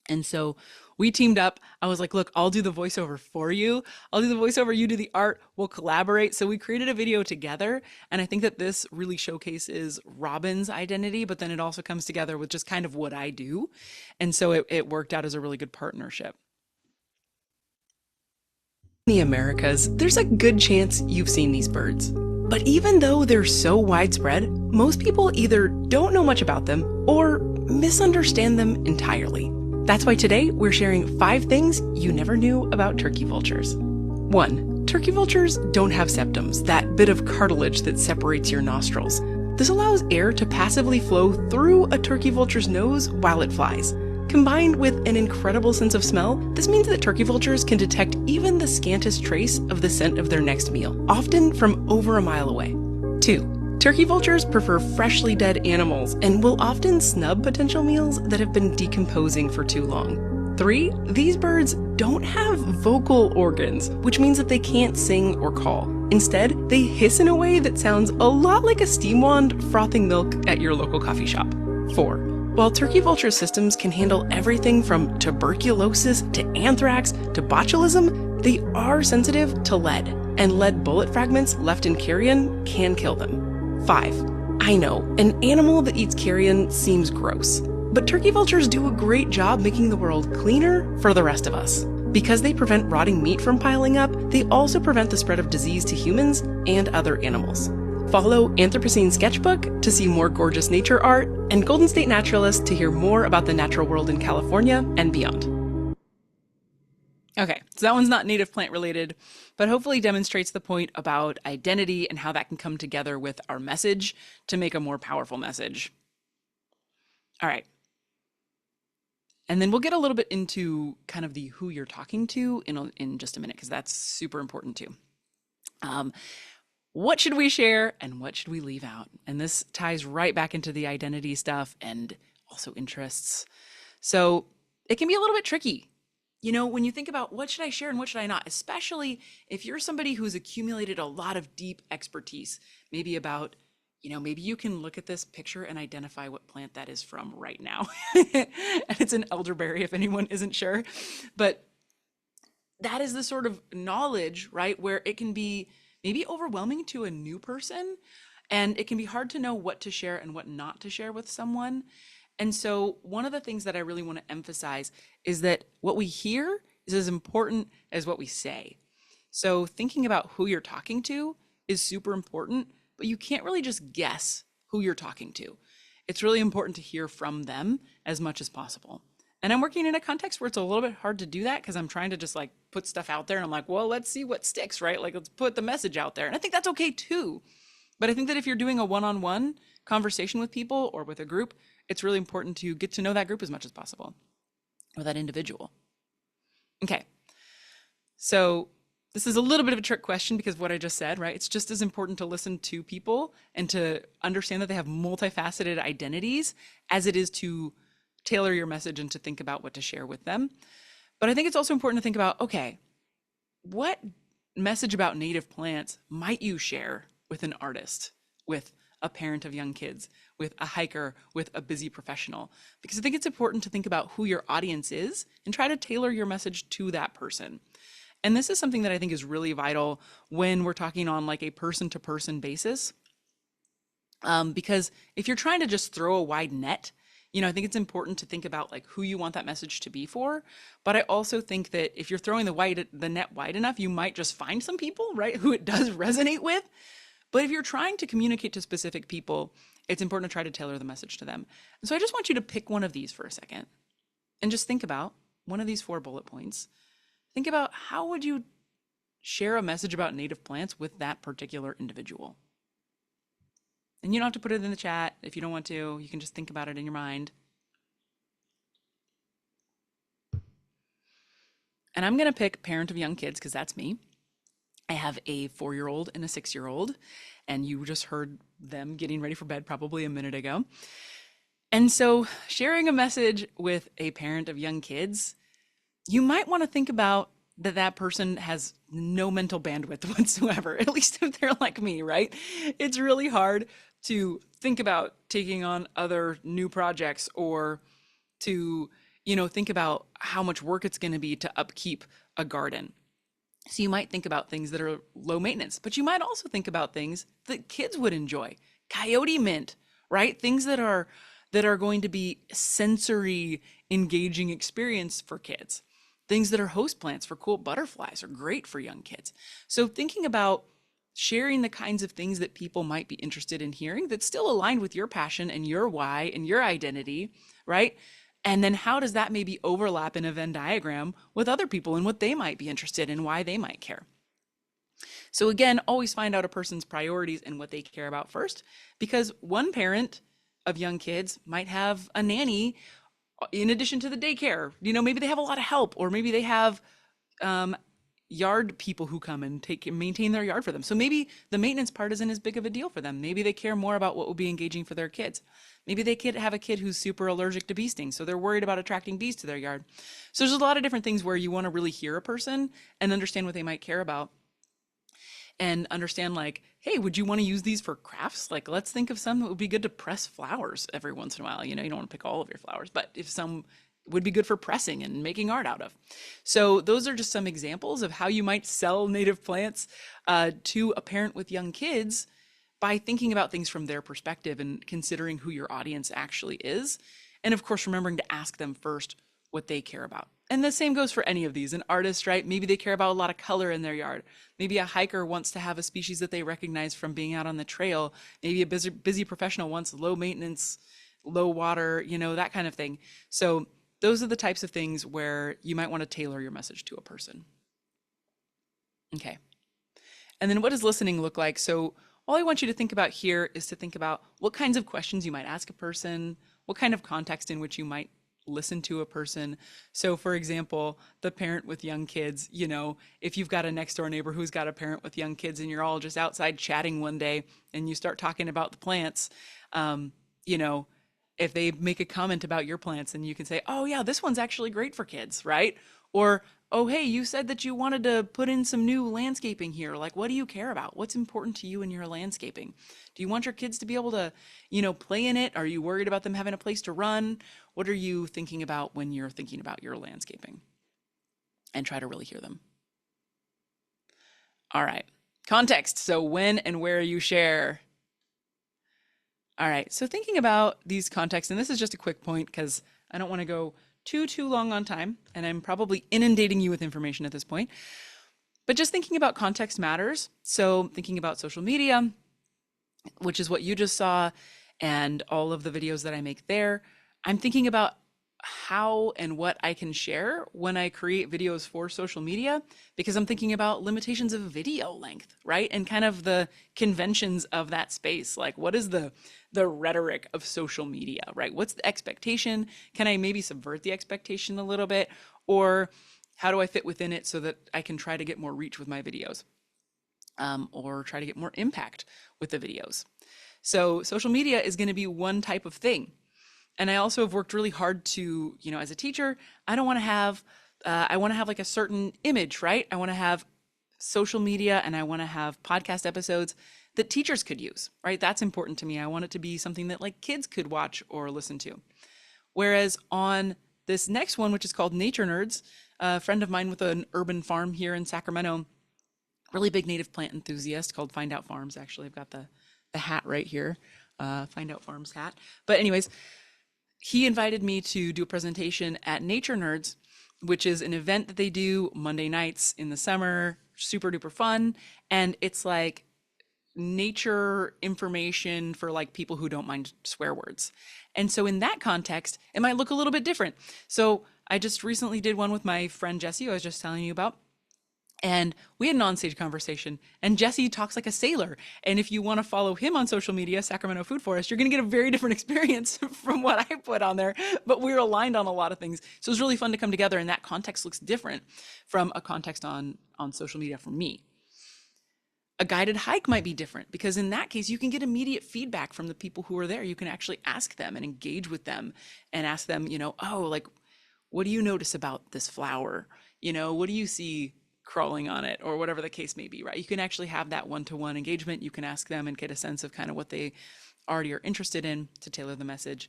S3: And so we teamed up. I was like, look, I'll do the voiceover for you. I'll do the voiceover, you do the art, we'll collaborate. So we created a video together. And I think that this really showcases Robin's identity, but then it also comes together with just kind of what I do. And so it worked out as a really good partnership. In the Americas, there's a good chance you've seen these birds. But even though they're so widespread, most people either don't know much about them or misunderstand them entirely. That's why today we're sharing 5 things you never knew about turkey vultures. 1. Turkey vultures don't have septums, that bit of cartilage that separates your nostrils. This allows air to passively flow through a turkey vulture's nose while it flies. Combined with an incredible sense of smell, this means that turkey vultures can detect even the scantest trace of the scent of their next meal, often from over a mile away. 2. Turkey vultures prefer freshly dead animals and will often snub potential meals that have been decomposing for too long. 3. These birds don't have vocal organs, which means that they can't sing or call. Instead, they hiss in a way that sounds a lot like a steam wand frothing milk at your local coffee shop. 4. While turkey vulture systems can handle everything from tuberculosis to anthrax to botulism, they are sensitive to lead, and lead bullet fragments left in carrion can kill them. 5. I know, an animal that eats carrion seems gross, but turkey vultures do a great job making the world cleaner for the rest of us. Because they prevent rotting meat from piling up, they also prevent the spread of disease to humans and other animals. Follow Anthropocene Sketchbook to see more gorgeous nature art, and Golden State Naturalist to hear more about the natural world in California and beyond. Okay, so that one's not native plant related, but hopefully demonstrates the point about identity and how that can come together with our message to make a more powerful message. All right. And then we'll get a little bit into kind of the who you're talking to in just a minute, because that's super important too. Um, what should we share and what should we leave out? And this ties right back into the identity stuff and also interests. So it can be a little bit tricky. When you think about what should I share and what should I not, especially if you're somebody who's accumulated a lot of deep expertise, maybe about, maybe you can look at this picture and identify what plant that is from right now. And it's an elderberry if anyone isn't sure. But that is the sort of knowledge, right, where it can be maybe overwhelming to a new person, and it can be hard to know what to share and what not to share with someone. And so one of the things that I really want to emphasize is that what we hear is as important as what we say. So thinking about who you're talking to is super important, but you can't really just guess who you're talking to. It's really important to hear from them as much as possible. And I'm working in a context where it's a little bit hard to do that because I'm trying to just like put stuff out there and I'm like, well, let's see what sticks, right? Like, let's put the message out there. And I think that's okay too. But I think that if you're doing a one-on-one conversation with people or with a group, it's really important to get to know that group as much as possible, or that individual. Okay. So this is a little bit of a trick question because of what I just said, right? It's just as important to listen to people and to understand that they have multifaceted identities as it is to tailor your message and to think about what to share with them. But I think it's also important to think about, okay, what message about native plants might you share with an artist, with a parent of young kids, with a hiker, with a busy professional? Because I think it's important to think about who your audience is and try to tailor your message to that person. And this is something that I think is really vital when we're talking on like a person-to-person basis. Because if you're trying to just throw a wide net, I think it's important to think about like who you want that message to be for. But I also think that if you're throwing the net wide enough, you might just find some people, right, who it does resonate with. But if you're trying to communicate to specific people, it's important to try to tailor the message to them. And so I just want you to pick one of these for a second and just think about one of these 4 bullet points. Think about how would you share a message about native plants with that particular individual? And you don't have to put it in the chat if you don't want to. You can just think about it in your mind. And I'm going to pick parent of young kids because that's me. I have a 4-year-old and a 6-year-old, and you just heard them getting ready for bed probably a minute ago. And so sharing a message with a parent of young kids, you might want to think about that person has no mental bandwidth whatsoever, at least if they're like me, right? It's really hard to think about taking on other new projects or to, think about how much work it's going to be to upkeep a garden. So you might think about things that are low maintenance, but you might also think about things that kids would enjoy. Coyote mint, right? Things that are going to be sensory engaging experience for kids. Things that are host plants for cool butterflies are great for young kids. So thinking about sharing the kinds of things that people might be interested in hearing that's still aligned with your passion and your why and your identity, right? And then how does that maybe overlap in a Venn diagram with other people and what they might be interested in, why they might care? So again, always find out a person's priorities and what they care about first, because one parent of young kids might have a nanny in addition to the daycare. Maybe they have a lot of help, or maybe they have yard people who come and maintain their yard for them. So maybe the maintenance part isn't as big of a deal for them. Maybe they care more about what will be engaging for their kids. Maybe they could have a kid who's super allergic to bee stings, so they're worried about attracting bees to their yard. So there's a lot of different things where you want to really hear a person and understand what they might care about. And understand like, hey, would you want to use these for crafts? Like, let's think of some that would be good to press flowers every once in a while. You don't want to pick all of your flowers, but if some would be good for pressing and making art out of. So those are just some examples of how you might sell native plants to a parent with young kids by thinking about things from their perspective and considering who your audience actually is. And of course, remembering to ask them first what they care about. And the same goes for any of these. An artist, right? Maybe they care about a lot of color in their yard. Maybe a hiker wants to have a species that they recognize from being out on the trail. Maybe a busy professional wants low maintenance, low water, that kind of thing. So those are the types of things where you might want to tailor your message to a person. Okay. And then what does listening look like? So all I want you to think about here is to think about what kinds of questions you might ask a person, what kind of context in which you might listen to a person. So for example, the parent with young kids, you know, if you've got a next door neighbor who's got a parent with young kids and you're all just outside chatting one day and you start talking about the plants, you know, if they make a comment about your plants and you can say, oh yeah, this one's actually great for kids, right? Or, oh, hey, you said that you wanted to put in some new landscaping here. Like, what do you care about? What's important to you in your landscaping? Do you want your kids to be able to, you know, play in it? Are you worried about them having a place to run? What are you thinking about when you're thinking about your landscaping? And try to really hear them. All right. Context. So when and where you share. All right. So thinking about these contexts, and this is just a quick point because I don't want to go too long on time, and I'm probably inundating you with information at this point. But just thinking about context matters. So thinking about social media, which is what you just saw, and all of the videos that I make there, I'm thinking about how and what I can share when I create videos for social media, because I'm thinking about limitations of video length, right? And kind of the conventions of that space. Like, what is the rhetoric of social media, right? What's the expectation? Can I maybe subvert the expectation a little bit? Or how do I fit within it so that I can try to get more reach with my videos? Or try to get more impact with the videos. So social media is going to be one type of thing. And I also have worked really hard to, you know, as a teacher, I don't want to have, I want to have like a certain image, right? I want to have social media and I want to have podcast episodes that teachers could use, right? That's important to me. I want it to be something that like kids could watch or listen to. Whereas on this next one, which is called Nature Nerds, a friend of mine with an urban farm here in Sacramento, really big native plant enthusiast called Find Out Farms. Actually, I've got the hat right here, Find Out Farms hat. But anyways, he invited me to do a presentation at Nature Nerds, which is an event that they do Monday nights in the summer, super duper fun. And it's like nature information for like people who don't mind swear words. And so in that context, it might look a little bit different. So I just recently did one with my friend Jesse, who I was just telling you about. And we had an onstage conversation, and Jesse talks like a sailor. And if you want to follow him on social media, Sacramento Food Forest, you're going to get a very different experience from what I put on there. But we're aligned on a lot of things. So it was really fun to come together, and that context looks different from a context on social media for me. A guided hike might be different because in that case, you can get immediate feedback from the people who are there. You can actually ask them and engage with them and ask them, you know, oh, like, what do you notice about this flower? You know, what do you see crawling on it, or whatever the case may be, right? You can actually have that one-to-one engagement. You can ask them and get a sense of kind of what they already are interested in to tailor the message.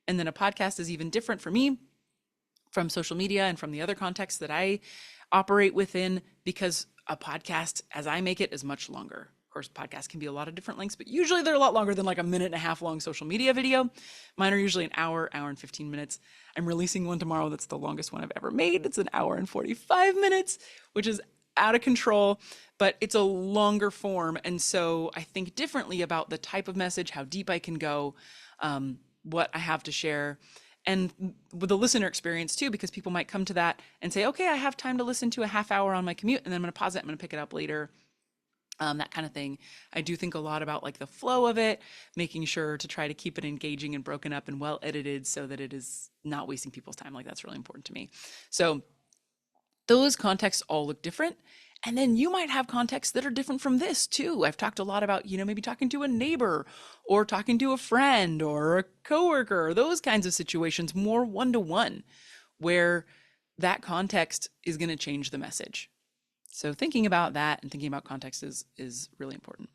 S3: And then a podcast is even different for me from social media and from the other contexts that I operate within, because a podcast, as I make it, is much longer. Of course, podcasts can be a lot of different lengths, but usually they're a lot longer than like a 1.5 minute long social media video. Mine are usually an hour and 15 minutes. I'm releasing one tomorrow that's the longest one I've ever made. It's an hour and 45 minutes, which is out of control, but it's a longer form. And so I think differently about the type of message, how deep I can go, what I have to share, and with the listener experience too, because people might come to that and say, okay, I have time to listen to a half hour on my commute, and then I'm going to pause it, I'm going to pick it up later. That kind of thing. I do think a lot about like the flow of it, making sure to try to keep it engaging and broken up and well edited so that it is not wasting people's time. Like, that's really important to me. So those contexts all look different. And then you might have contexts that are different from this too. I've talked a lot about, you know, maybe talking to a neighbor or talking to a friend or a coworker, those kinds of situations, more one-to-one, where that context is going to change the message. So thinking about that and thinking about context is really important.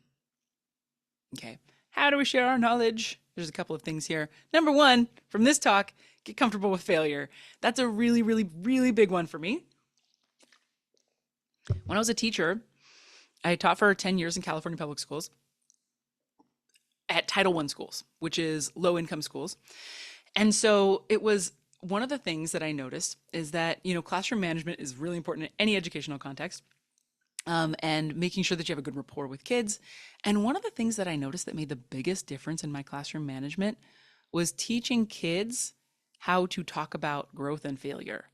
S3: Okay, how do we share our knowledge? There's a couple of things here. Number one, from this talk, get comfortable with failure. That's a really, really, really big one for me. When I was a teacher, I taught for 10 years in California public schools at Title I schools, which is low-income schools. And so it was one of the things that I noticed is that, you know, classroom management is really important in any educational context, and making sure that you have a good rapport with kids. And one of the things that I noticed that made the biggest difference in my classroom management was teaching kids how to talk about growth and failure.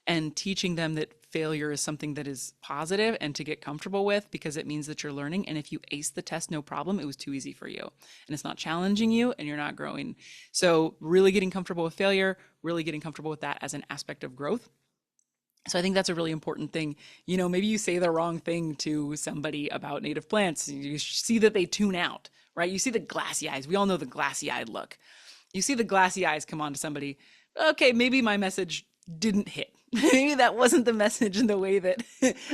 S3: and teaching them that failure is something that is positive and to get comfortable with, because it means that you're learning. And if you ace the test, no problem, it was too easy for you and it's not challenging you and you're not growing. So really getting comfortable with failure, really getting comfortable with that as an aspect of growth. So I think that's a really important thing. You know, maybe you say the wrong thing to somebody about native plants. You see that they tune out, right? You see the glassy eyes. We all know the glassy eyed look. You see the glassy eyes come on to somebody. Okay, maybe my message didn't hit. Maybe that wasn't the message in the way that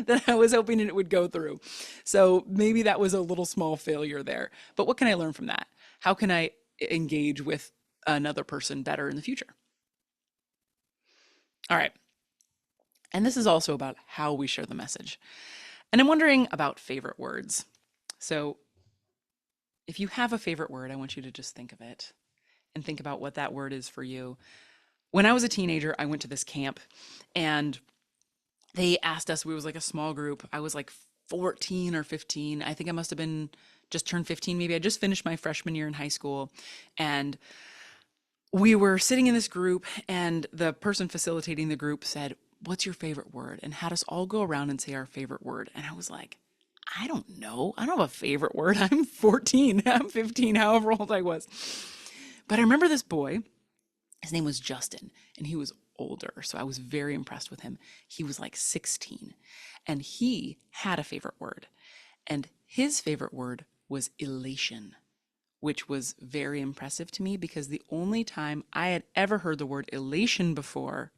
S3: that I was hoping it would go through. So maybe that was a little small failure there. But what can I learn from that? How can I engage with another person better in the future? All right. And this is also about how we share the message. And I'm wondering about favorite words. So if you have a favorite word, I want you to just think of it and think about what that word is for you. When I was a teenager, I went to this camp and they asked us, we was like a small group. I was like 14 or 15. I think I must have been just turned 15. Maybe I just finished my freshman year in high school. And we were sitting in this group and the person facilitating the group said, "What's your favorite word?" and had us all go around and say our favorite word. And I was like, I don't know. I don't have a favorite word. I'm 14, I'm 15, however old I was. But I remember this boy, his name was Justin, and he was older. So I was very impressed with him. He was like 16 and he had a favorite word. And his favorite word was elation, which was very impressive to me because the only time I had ever heard the word elation before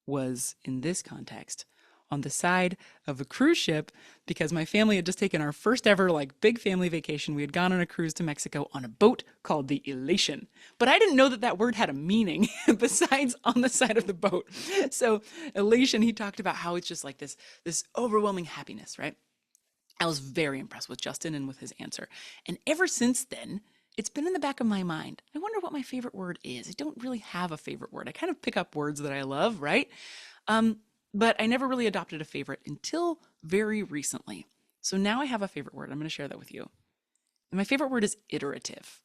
S3: was in this context on the side of a cruise ship, because my family had just taken our first ever like big family vacation. We had gone on a cruise to Mexico on a boat called the Elation, but I didn't know that that word had a meaning besides on the side of the boat. So elation, he talked about how it's just like this overwhelming happiness, right? I was very impressed with Justin and with his answer. And ever since then, it's been in the back of my mind. I wonder what my favorite word is. I don't really have a favorite word. I kind of pick up words that I love, right? But I never really adopted a favorite until very recently. So now I have a favorite word. I'm going to share that with you. And my favorite word is iterative.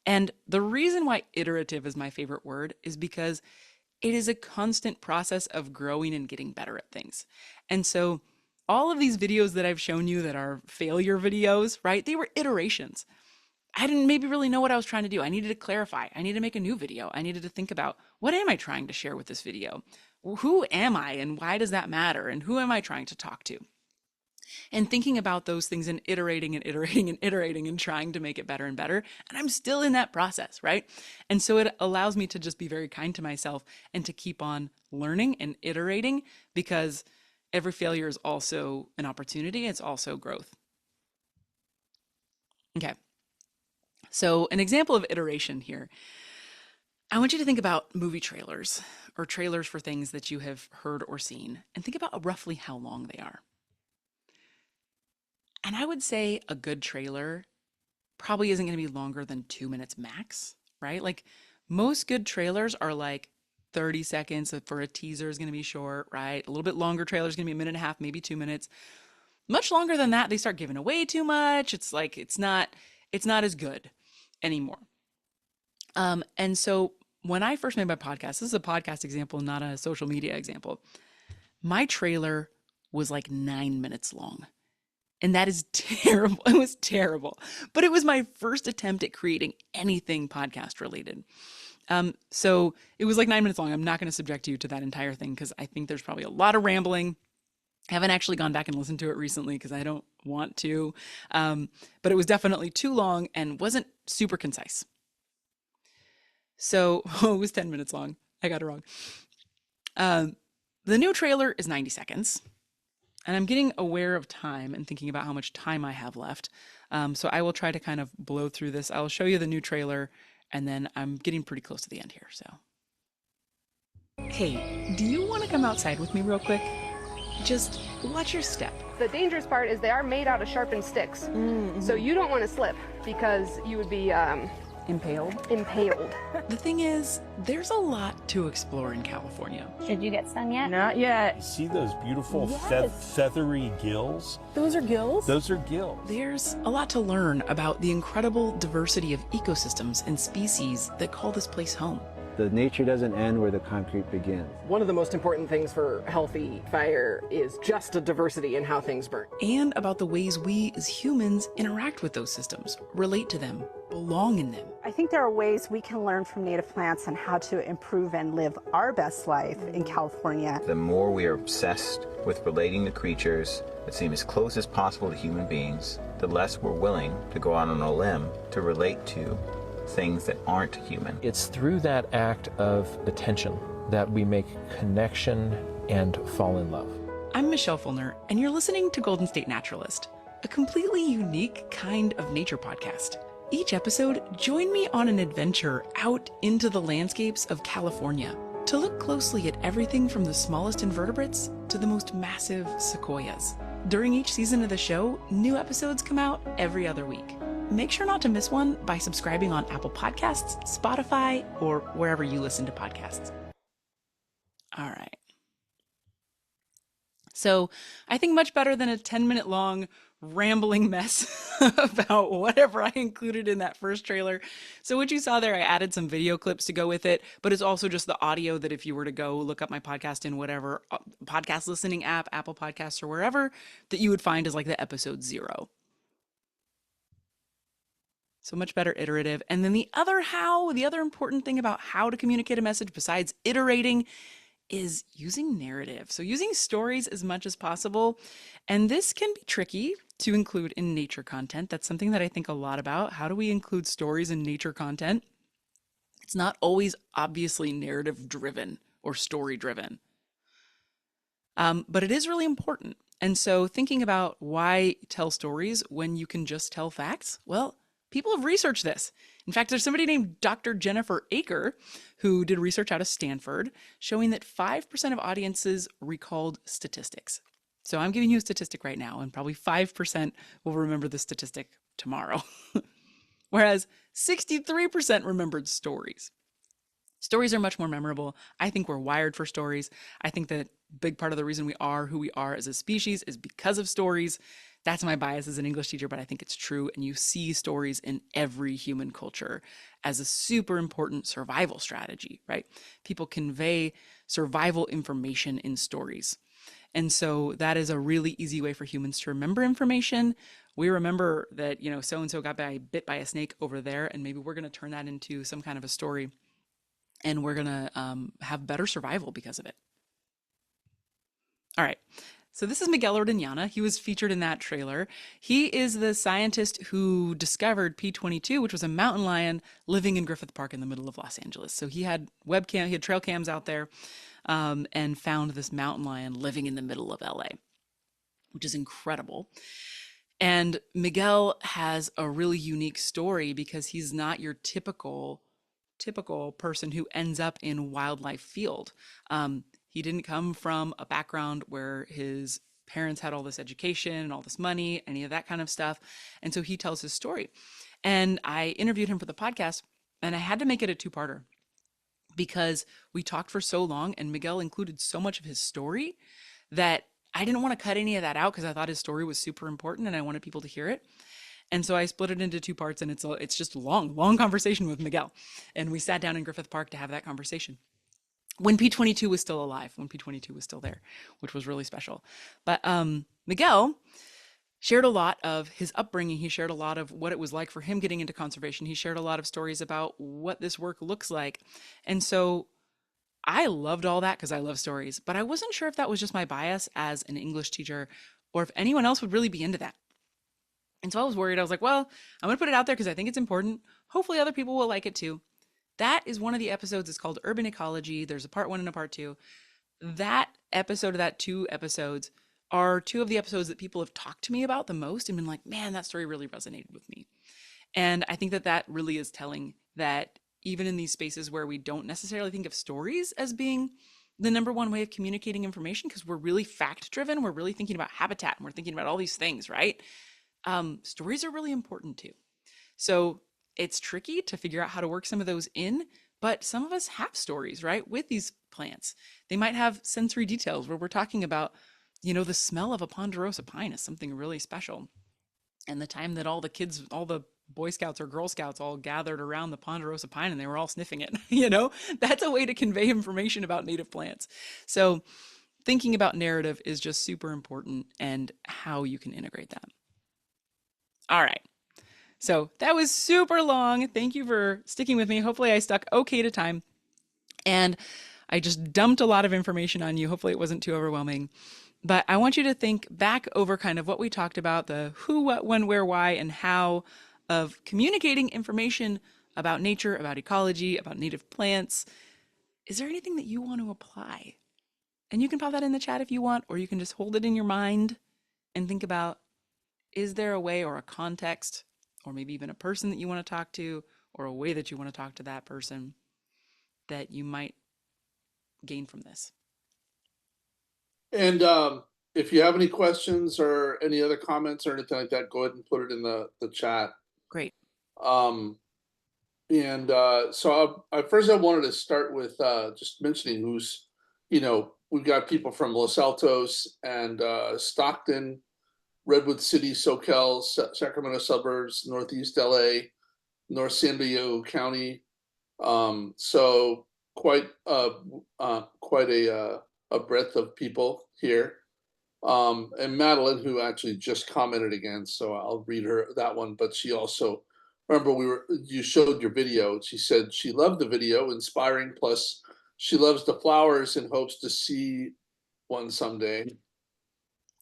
S3: And the reason why iterative is my favorite word is because it is a constant process of growing and getting better at things. And so all of these videos that I've shown you that are failure videos, right? They were iterations. I didn't maybe really know what I was trying to do. I needed to clarify. I needed to make a new video. I needed to think about, what am I trying to share with this video? Who am I and why does that matter? And who am I trying to talk to? And thinking about those things and iterating and iterating and iterating and trying to make it better and better. And I'm still in that process, right? And so it allows me to just be very kind to myself and to keep on learning and iterating, because every failure is also an opportunity. It's also growth. Okay. So an example of iteration here, I want you to think about movie trailers or trailers for things that you have heard or seen, and think about roughly how long they are. And I would say a good trailer probably isn't going to be longer than 2 minutes max, right? Like most good trailers are like 30 seconds. For a teaser is going to be short, right? A little bit longer trailer is going to be a minute and a half, maybe 2 minutes. Much longer than that, they start giving away too much. It's like, it's not as good anymore. And so when I first made my podcast, this is a podcast example, not a social media example. My trailer was like 9 minutes long. And that is terrible. It was terrible. But it was my first attempt at creating anything podcast related. So it was like 9 minutes long. I'm not going to subject you to that entire thing because I think there's probably a lot of rambling. I haven't actually gone back and listened to it recently because I don't want to. But it was definitely too long and wasn't super concise. So it was 10 minutes long. I got it wrong. The new trailer is 90 seconds. And I'm getting aware of time and thinking about how much time I have left. So I will try to kind of blow through this. I'll show you the new trailer, and then I'm getting pretty close to the end here. So, hey, do you want to come outside with me real quick? Just watch your step.
S4: The dangerous part is they are made out of sharpened sticks. Mm-hmm. So you don't want to slip because you would be
S3: impaled. The thing is, there's a lot to explore in California.
S5: Did you get stung yet?
S3: Not yet.
S6: You see those beautiful feathery gills?
S5: Those are gills?
S6: Those are gills.
S3: There's a lot to learn about the incredible diversity of ecosystems and species that call this place home.
S7: The nature doesn't end where the concrete begins.
S8: One of the most important things for healthy fire is just a diversity in how things burn.
S3: And about the ways we as humans interact with those systems, relate to them, belong in them.
S5: I think there are ways we can learn from native plants on how to improve and live our best life in California.
S9: The more we are obsessed with relating to creatures that seem as close as possible to human beings, the less we're willing to go out on a limb to relate to things that aren't human.
S10: It's through that act of attention that we make connection and fall in love.
S3: I'm Michelle Fullner, and you're listening to Golden State Naturalist, a completely unique kind of nature podcast. Each episode, join me on an adventure out into the landscapes of California to look closely at everything from the smallest invertebrates to the most massive sequoias. During each season of the show, new episodes come out every other week. Make sure not to miss one by subscribing on Apple Podcasts, Spotify, or wherever you listen to podcasts. All right. So I think much better than a 10-minute long rambling mess about whatever I included in that first trailer. So what you saw there, I added some video clips to go with it, but it's also just the audio that if you were to go look up my podcast in whatever podcast listening app, Apple Podcasts or wherever, that you would find is like the episode 0. So much better iterative. And then the other important thing about how to communicate a message besides iterating is using narrative. So using stories as much as possible. And this can be tricky to include in nature content. That's something that I think a lot about. How do we include stories in nature content? It's not always obviously narrative driven or story driven. But it is really important. And so thinking about why tell stories when you can just tell facts, well, people have researched this. In fact, there's somebody named Dr. Jennifer Aker who did research out of Stanford showing that 5% of audiences recalled statistics. So I'm giving you a statistic right now, and probably 5% will remember the statistic tomorrow. Whereas 63% remembered stories. Stories are much more memorable. I think we're wired for stories. I think that a big part of the reason we are who we are as a species is because of stories. That's my bias as an English teacher, but I think it's true. And you see stories in every human culture as a super important survival strategy, right? People convey survival information in stories. And so that is a really easy way for humans to remember information. We remember that, so-and-so got bit by a snake over there, and maybe we're going to turn that into some kind of a story. And we're going to have better survival because of it. All right. So this is Miguel Ordeñana. He was featured in that trailer. He is the scientist who discovered P22, which was a mountain lion living in Griffith Park in the middle of Los Angeles. So he had trail cams out there and found this mountain lion living in the middle of LA, which is incredible. And Miguel has a really unique story because he's not your typical person who ends up in wildlife field. He didn't come from a background where his parents had all this education and all this money, any of that kind of stuff. And so he tells his story. And I interviewed him for the podcast, and I had to make it a 2-parter because we talked for so long and Miguel included so much of his story that I didn't want to cut any of that out because I thought his story was super important and I wanted people to hear it. And so I split it into 2 parts, and it's just a long conversation with Miguel. And we sat down in Griffith Park to have that conversation when P22 was still alive, when P22 was still there, which was really special. But Miguel shared a lot of his upbringing. He shared a lot of what it was like for him getting into conservation. He shared a lot of stories about what this work looks like. And so I loved all that because I love stories, but I wasn't sure if that was just my bias as an English teacher or if anyone else would really be into that. And so I was worried. I was like, well, I'm going to put it out there because I think it's important. Hopefully other people will like it too. That is one of the episodes. It's called Urban Ecology. There's a part 1 and a part 2. That episode of that 2 episodes are 2 of the episodes that people have talked to me about the most and been like, man, that story really resonated with me. And I think that really is telling that even in these spaces where we don't necessarily think of stories as being the number one way of communicating information, because we're really fact driven, we're really thinking about habitat and we're thinking about all these things, right? Stories are really important too. So it's tricky to figure out how to work some of those in, but some of us have stories, right? With these plants, they might have sensory details where we're talking about, the smell of a ponderosa pine is something really special. And the time that all the Boy Scouts or Girl Scouts all gathered around the ponderosa pine and they were all sniffing it. That's a way to convey information about native plants. So thinking about narrative is just super important, and how you can integrate that. All right. So that was super long. Thank you for sticking with me. Hopefully I stuck okay to time. And I just dumped a lot of information on you. Hopefully it wasn't too overwhelming. But I want you to think back over kind of what we talked about, the who, what, when, where, why, and how of communicating information about nature, about ecology, about native plants. Is there anything that you want to apply? And you can pop that in the chat if you want, or you can just hold it in your mind and think about, is there a way or a context, or maybe even a person that you want to talk to, or a way that you want to talk to that person that you might gain from this?
S2: And if you have any questions or any other comments or anything like that, go ahead and put it in the chat.
S3: Great.
S2: So first I wanted to start with just mentioning who's, we've got people from Los Altos and Stockton, Redwood City, SoCal, Sacramento suburbs, Northeast LA, North San Diego County. So quite a breadth of people here. And Madeline, who actually just commented again, so I'll read her that one. But she also, remember you showed your video. She said she loved the video, inspiring. Plus, she loves the flowers and hopes to see one someday.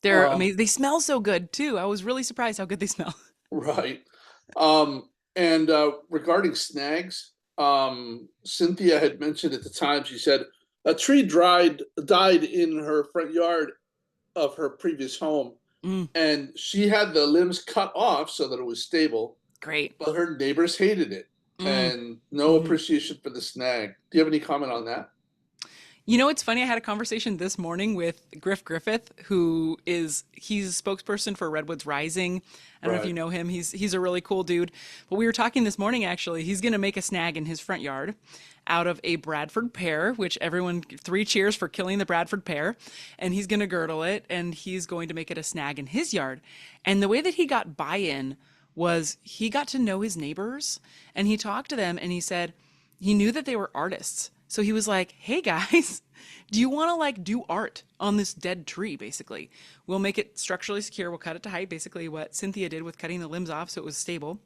S3: They're amazing. They smell so good too. I was really surprised how good they smell.
S2: Right. And regarding snags, Cynthia had mentioned at the time, she said a tree died in her front yard of her previous home. And she had the limbs cut off so that it was stable.
S3: Great.
S2: But her neighbors hated it and no appreciation for the snag. Do you have any comment on that?
S3: It's funny. I had a conversation this morning with Griffith, he's a spokesperson for Redwoods Rising. I don't know if you know him. He's a really cool dude. But we were talking this morning, actually. He's going to make a snag in his front yard out of a Bradford pear, which 3 cheers for killing the Bradford pear. And he's going to girdle it, and he's going to make it a snag in his yard. And the way that he got buy-in was he got to know his neighbors, and he talked to them, and he said he knew that they were artists. So he was like, hey guys, do you want to do art on this dead tree? Basically, we'll make it structurally secure. We'll cut it to height, basically what Cynthia did with cutting the limbs off so it was stable.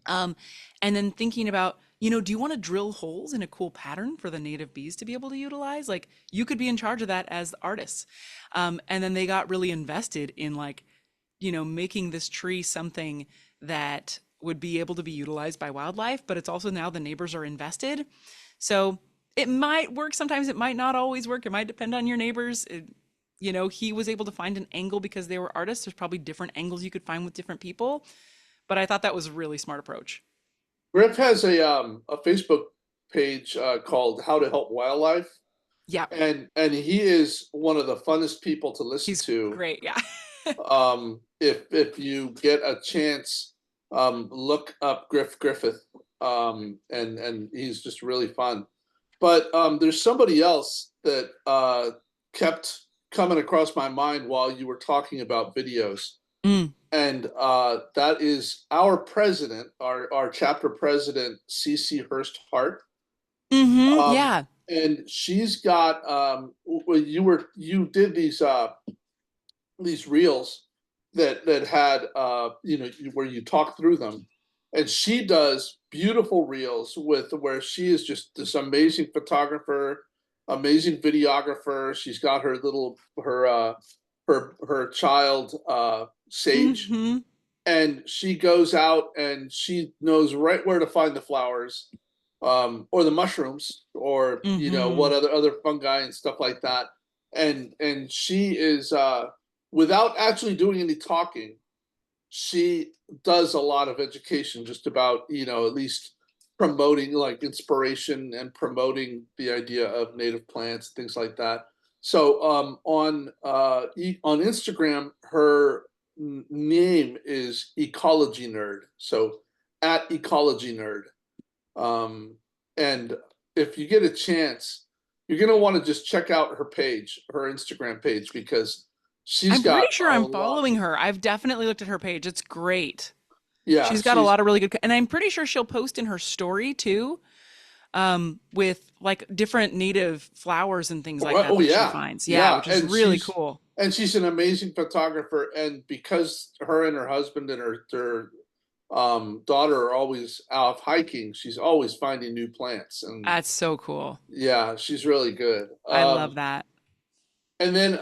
S3: And then thinking about, do you want to drill holes in a cool pattern for the native bees to be able to utilize? You could be in charge of that as artists. And then they got really invested in making this tree something that would be able to be utilized by wildlife, but it's also now the neighbors are invested. So it might work. Sometimes it might not always work. It might depend on your neighbors. He was able to find an angle because they were artists. There's probably different angles you could find with different people, but I thought that was a really smart approach.
S2: Griff has a Facebook page called How to Help Wildlife.
S3: Yeah.
S2: And he is one of the funnest people to listen to.
S3: He's great. Yeah.
S2: If you get a chance, look up Griffith. And he's just really fun. But there's somebody else that kept coming across my mind while you were talking about videos. And that is our president, our chapter president, CC Hurst Hart.
S3: Yeah.
S2: And she's got you did these reels that had where you talk through them. And she does beautiful reels where she is just this amazing photographer, amazing videographer. She's got her child Sage, and she goes out and she knows right where to find the flowers, or the mushrooms, or what other fungi and stuff like that. And she is without actually doing any talking, she does a lot of education just about, at least promoting inspiration and promoting the idea of native plants, things like that. So on Instagram, her name is Ecology Nerd. So at Ecology Nerd. And if you get a chance, you're going to want to just check out her page, her Instagram page, because I'm
S3: pretty sure I'm following her. I've definitely looked at her page. It's great.
S2: Yeah,
S3: She's got a lot of really good, and I'm pretty sure she'll post in her story too, with like different native flowers and things like that
S2: oh
S3: that she
S2: yeah,
S3: finds. Yeah,
S2: yeah,
S3: which is really cool.
S2: and she's an amazing photographer. And because her and her husband and her daughter are always out hiking, she's always finding new plants. And
S3: That's so cool.
S2: yeah, she's really good.
S3: I love that.
S2: And then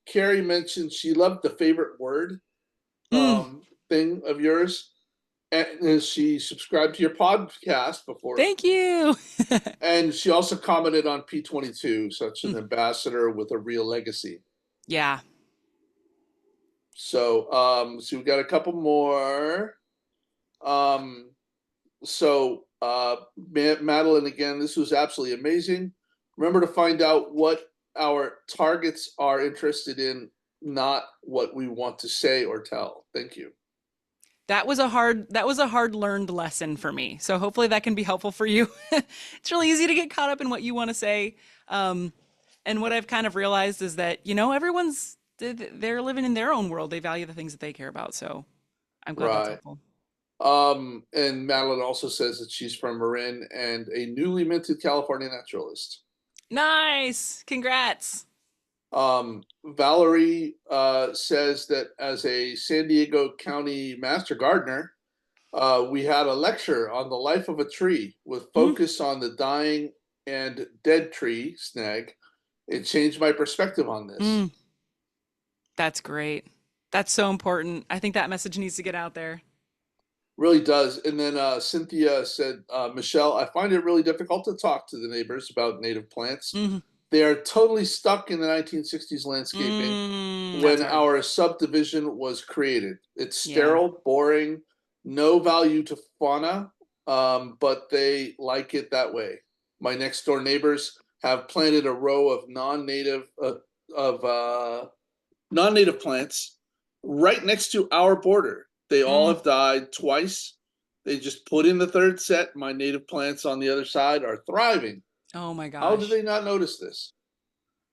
S2: Carrie mentioned she loved the favorite word thing of yours. And she subscribed to your podcast before.
S3: Thank you.
S2: And she also commented on P22, such an ambassador with a real legacy.
S3: Yeah.
S2: So, so we got a couple more. Madeline, again, this was absolutely amazing. Remember to find out what our targets are interested in, not what we want to say or tell. Thank you.
S3: That was a hard learned lesson for me. So hopefully that can be helpful for you. It's really easy to get caught up in what you want to say. And what I've kind of realized is that, they're living in their own world. They value the things that they care about. So I'm glad that's helpful.
S2: And Madeline also says that she's from Marin and a newly minted California naturalist.
S3: Nice. Congrats.
S2: Valerie says that as a San Diego County Master Gardener, we had a lecture on the life of a tree with focus on the dying and dead tree snag. It changed my perspective on this.
S3: That's great. That's so important. I think that message needs to get out there.
S2: Really does. And then Cynthia said, Michelle, I find it really difficult to talk to the neighbors about native plants. They are totally stuck in the 1960s landscaping when our subdivision was created. It's sterile, boring, no value to fauna, but they like it that way. My next door neighbors have planted a row of non-native plants right next to our border. They all have died twice. They just put in the third set. My native plants on the other side are thriving.
S3: Oh my gosh.
S2: How did they not notice this?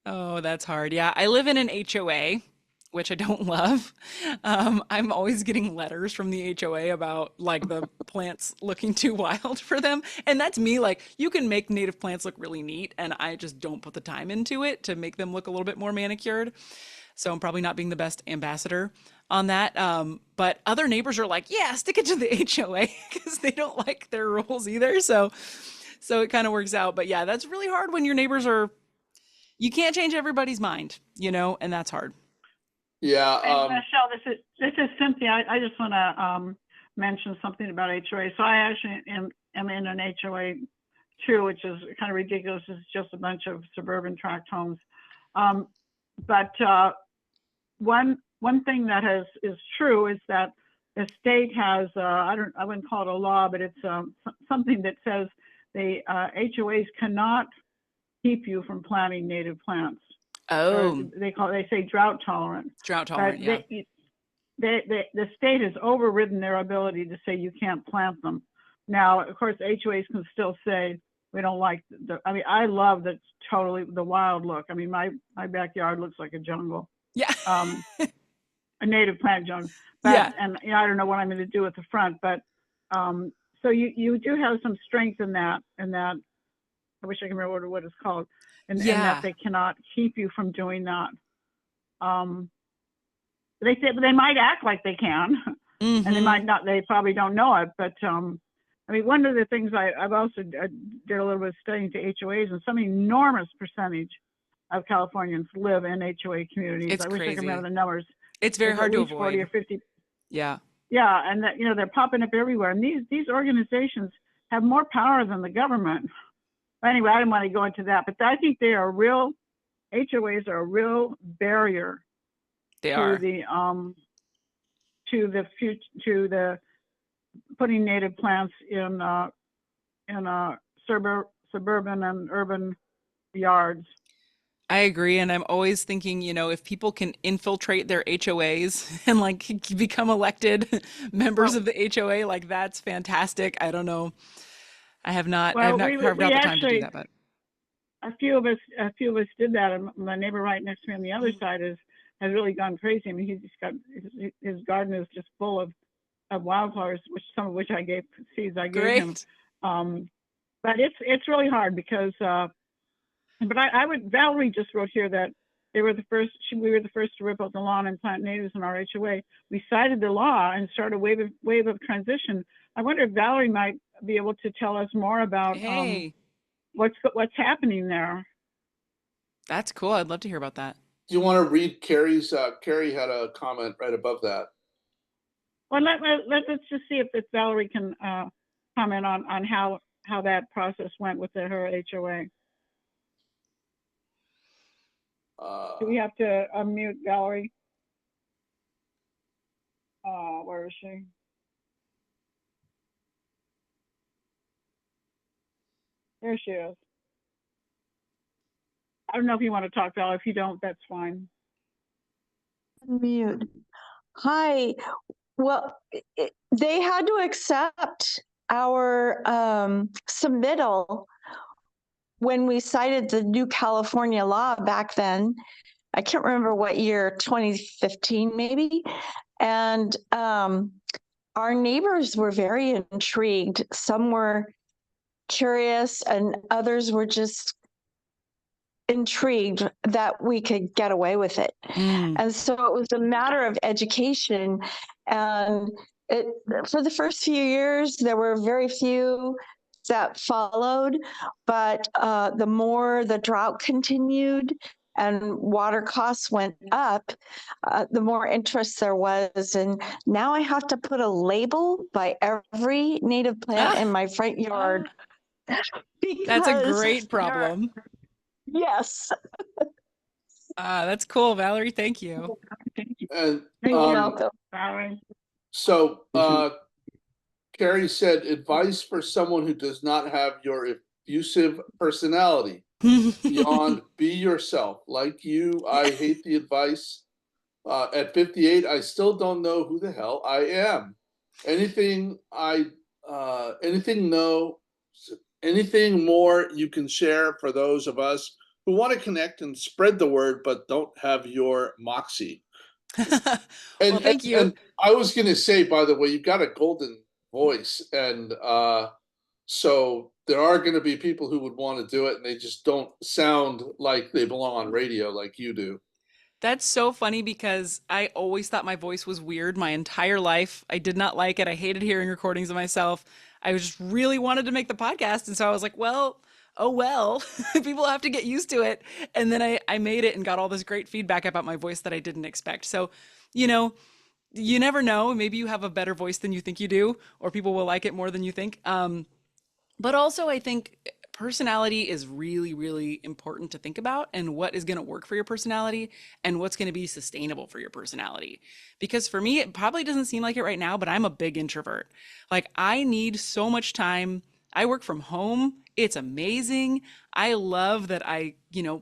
S3: Oh, that's hard. Yeah, I live in an HOA, which I don't love. I'm always getting letters from the HOA about like the plants looking too wild for them. And that's me. Like, you can make native plants look really neat, and I just don't put the time into it to make them look a little bit more manicured. So I'm probably not being the best ambassador on that. But other neighbors are like, yeah, stick it to the HOA because they don't like their rules either. So it kind of works out. But yeah, that's really hard when your neighbors you can't change everybody's mind, and that's hard.
S2: Yeah.
S1: Michelle, this is Cynthia. I just want to mention something about HOA. So I actually am in an HOA too, which is kind of ridiculous. It's just a bunch of suburban tract homes. But one thing that is true is that the state has I wouldn't call it a law, but it's something that says the HOAs cannot keep you from planting native plants.
S3: Oh,
S1: they say drought tolerant.
S3: Drought tolerant, yeah.
S1: The state has overridden their ability to say you can't plant them. Now, of course, HOAs can still say we don't like I love the wild look. I mean, my backyard looks like a jungle.
S3: Yeah.
S1: A native plant jungle. But, and I don't know what I'm going to do at the front, but so you do have some strength in that. I wish I can remember what it's called. And that they cannot keep you from doing that. They say, but they might act like they can, and they might not. They probably don't know it. But one of the things I've also did a little bit of studying to HOAs, and some enormous percentage of Californians live in HOA communities.
S3: It's
S1: I wish
S3: crazy.
S1: I could remember the numbers.
S3: It's very hard to avoid.
S1: 40 or 50.
S3: Yeah.
S1: Yeah, and that they're popping up everywhere, and these organizations have more power than the government. Anyway, I didn't want to go into that, but I think HOAs are a real barrier to the putting native plants in suburban and urban yards.
S3: I agree. And I'm always thinking, if people can infiltrate their HOAs and like become elected members of the HOA, like that's fantastic. I don't know. I have not carved out the time to do that, but
S1: a few of us did that. And my neighbor right next to me on the other side has really gone crazy. I mean, he's got his garden is just full of of wildflowers, some of which I gave seeds I gave him.
S3: Great.
S1: But it's really hard because, but Valerie just wrote here that we were the first to rip out the lawn and plant natives in our HOA. We cited the law and started a wave of transition. I wonder if Valerie might be able to tell us more about
S3: Hey,
S1: what's happening there.
S3: that's cool. I'd love to hear about that.
S2: Do you want to read Carrie's? Carrie had a comment right above that.
S1: Well, let's just see if Valerie can comment on how that process went with her HOA. Do we have to unmute Valerie? Where is she? There she is. I don't know if you want to talk, Valerie. If you don't, that's fine.
S11: Mute. Hi. Well, they had to accept our submittal when we cited the new California law back then. I can't remember what year, 2015 maybe. And our neighbors were very intrigued. Some were curious and others were just intrigued that we could get away with it. And so it was a matter of education. And for the first few years, there were very few that followed, but the more the drought continued and water costs went up, the more interest there was. And now I have to put a label by every native plant in my front yard.
S3: That's a great problem.
S11: Yes.
S3: That's cool, Valerie. Thank you.
S2: And
S11: You're welcome.
S2: so Carrie said, advice for someone who does not have your effusive personality. Beyond be yourself. Like you, I hate the advice. At 58, I still don't know who the hell I am. Anything more you can share for those of us who want to connect and spread the word, but don't have your moxie?
S3: Well, thank you.
S2: And I was going to say, by the way, you've got a golden voice, and so there are going to be people who would want to do it, and they just don't sound like they belong on radio like you do.
S3: That's so funny because I always thought my voice was weird my entire life. I did not like it. I hated hearing recordings of myself. I just really wanted to make the podcast. And so I was like, well, oh, well, people have to get used to it. And then I made it and got all this great feedback about my voice that I didn't expect. So, you never know. Maybe you have a better voice than you think you do, or people will like it more than you think. But also, I think personality is really, really important to think about, and what is going to work for your personality and what's going to be sustainable for your personality. Because for me, it probably doesn't seem like it right now, but I'm a big introvert. Like, I need so much time. I work from home. It's amazing. I love that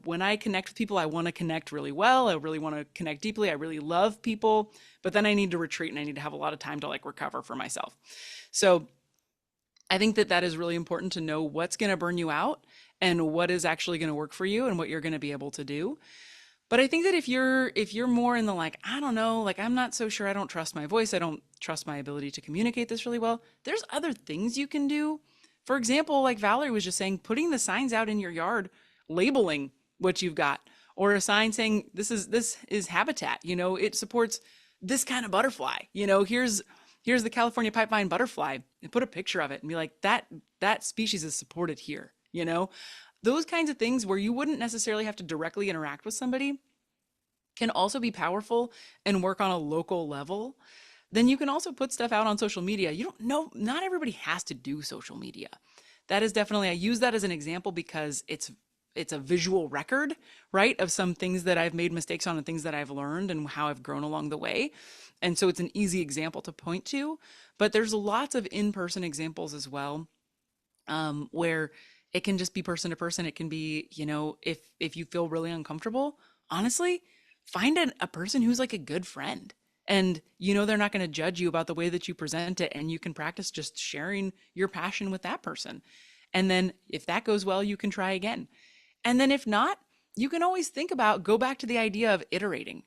S3: when I connect with people, I want to connect really well. I really want to connect deeply. I really love people, but then I need to retreat and I need to have a lot of time to recover for myself. So I think that is really important to know what's going to burn you out and what is actually going to work for you and what you're going to be able to do. But I think that if you're more in the I don't know, I'm not so sure, I don't trust my voice, I don't trust my ability to communicate this really well, there's other things you can do. For example, like Valerie was just saying, putting the signs out in your yard, labeling what you've got, or a sign saying this is habitat, it supports this kind of butterfly, here's the California pipevine butterfly, and put a picture of it and be like, that species is supported here, Those kinds of things where you wouldn't necessarily have to directly interact with somebody can also be powerful and work on a local level. Then you can also put stuff out on social media. You don't know, not everybody has to do social media. That is definitely, I use that as an example because it's a visual record, right, of some things that I've made mistakes on and things that I've learned and how I've grown along the way. And so it's an easy example to point to, but there's lots of in-person examples as well, where it can just be person to person. It can be, if you feel really uncomfortable, honestly, find a person who's a good friend. And they're not going to judge you about the way that you present it, and you can practice just sharing your passion with that person. And then if that goes well, you can try again. And then if not, you can always go back to the idea of iterating,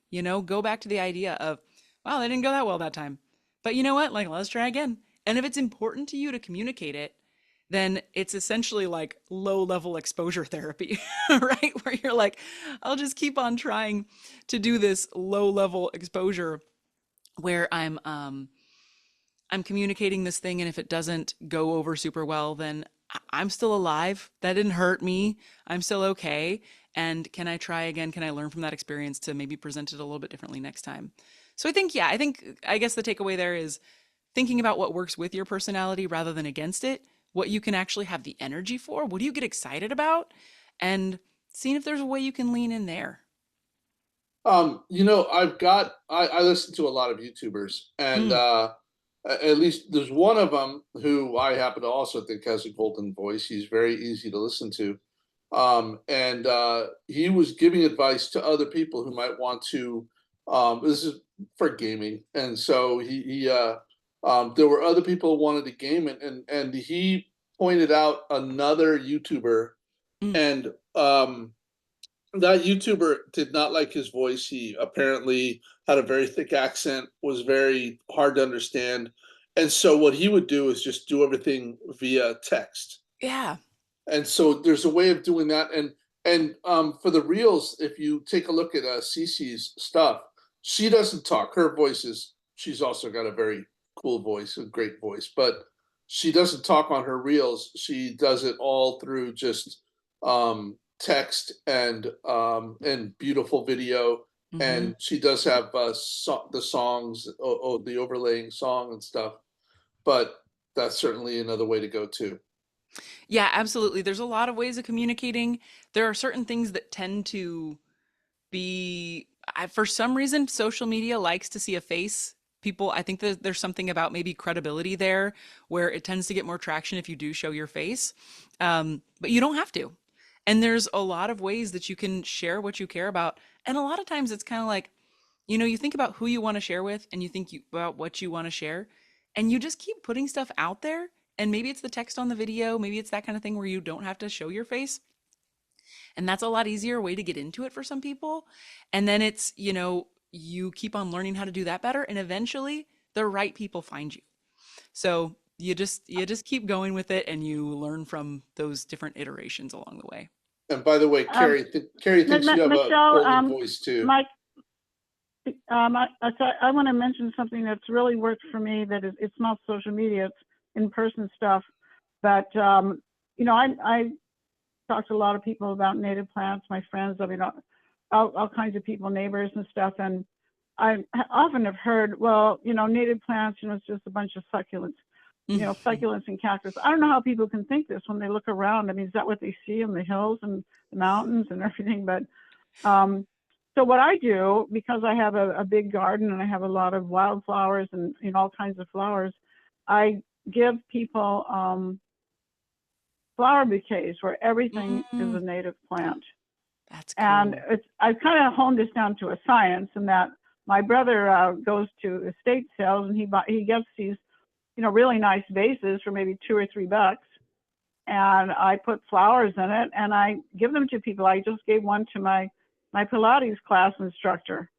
S3: go back to the idea of, wow, that didn't go that well that time, But you know what? Like, let's try again. And if it's important to you to communicate it, then it's essentially like low level exposure therapy, right? Where you're like, I'll just keep on trying to do this low level exposure where I'm communicating this thing, and if it doesn't go over super well, then I'm still alive. That didn't hurt me. I'm still okay. And can I try again? Can I learn from that experience to maybe present it a little bit differently next time? So I guess the takeaway there is thinking about what works with your personality rather than against it, what you can actually have the energy for, what do you get excited about, and seeing if there's a way you can lean in there.
S2: I listen to a lot of YouTubers, and at least there's one of them who I happen to also think has a golden voice. He's very easy to listen to. And he was giving advice to other people who might want to, this is for gaming. And so there were other people who wanted to game it, and he pointed out another YouTuber, and that YouTuber did not like his voice. He apparently had a very thick accent, was very hard to understand. And so what he would do is just do everything via text.
S3: Yeah.
S2: And so there's a way of doing that. And for the reels, if you take a look at Cece's stuff, she doesn't talk. Her voice she's also got a very cool voice, a great voice, but she doesn't talk on her reels. She does it all through just text and beautiful video. And she does have the songs, the overlaying song and stuff, but that's certainly another way to go too.
S3: Yeah, absolutely. There's a lot of ways of communicating. There are certain things that tend to be, for some reason, social media likes to see a face. I think that there's something about maybe credibility there where it tends to get more traction if you do show your face. But you don't have to. And there's a lot of ways that you can share what you care about. And a lot of times it's kind of like, you think about who you want to share with, and you think about what you want to share, and you just keep putting stuff out there. And maybe it's the text on the video, maybe it's that kind of thing where you don't have to show your face. And that's a lot easier way to get into it for some people. And then it's, you keep on learning how to do that better, and eventually the right people find you. So you just keep going with it, and you learn from those different iterations along the way.
S2: And by the way, Carrie thinks you have
S1: Michelle,
S2: a golden voice too.
S1: Mike, I want to mention something that's really worked for me. It's not social media, it's in-person stuff. But I talk to a lot of people about native plants, my friends. I mean, all kinds of people, neighbors and stuff. And I often have heard, well, native plants, it's just a bunch of succulents. Succulents and cactus. I don't know how people can think this when they look around. I mean, is that what they see in the hills and the mountains and everything? But so what I do, because I have a big garden and I have a lot of wildflowers and all kinds of flowers, I give people flower bouquets where everything is a native plant.
S3: That's cool.
S1: And I've kind of honed this down to a science, in that my brother goes to estate sales and he gets these really nice vases for maybe $2 or $3, and I put flowers in it and I give them to people. I just gave one to my Pilates class instructor,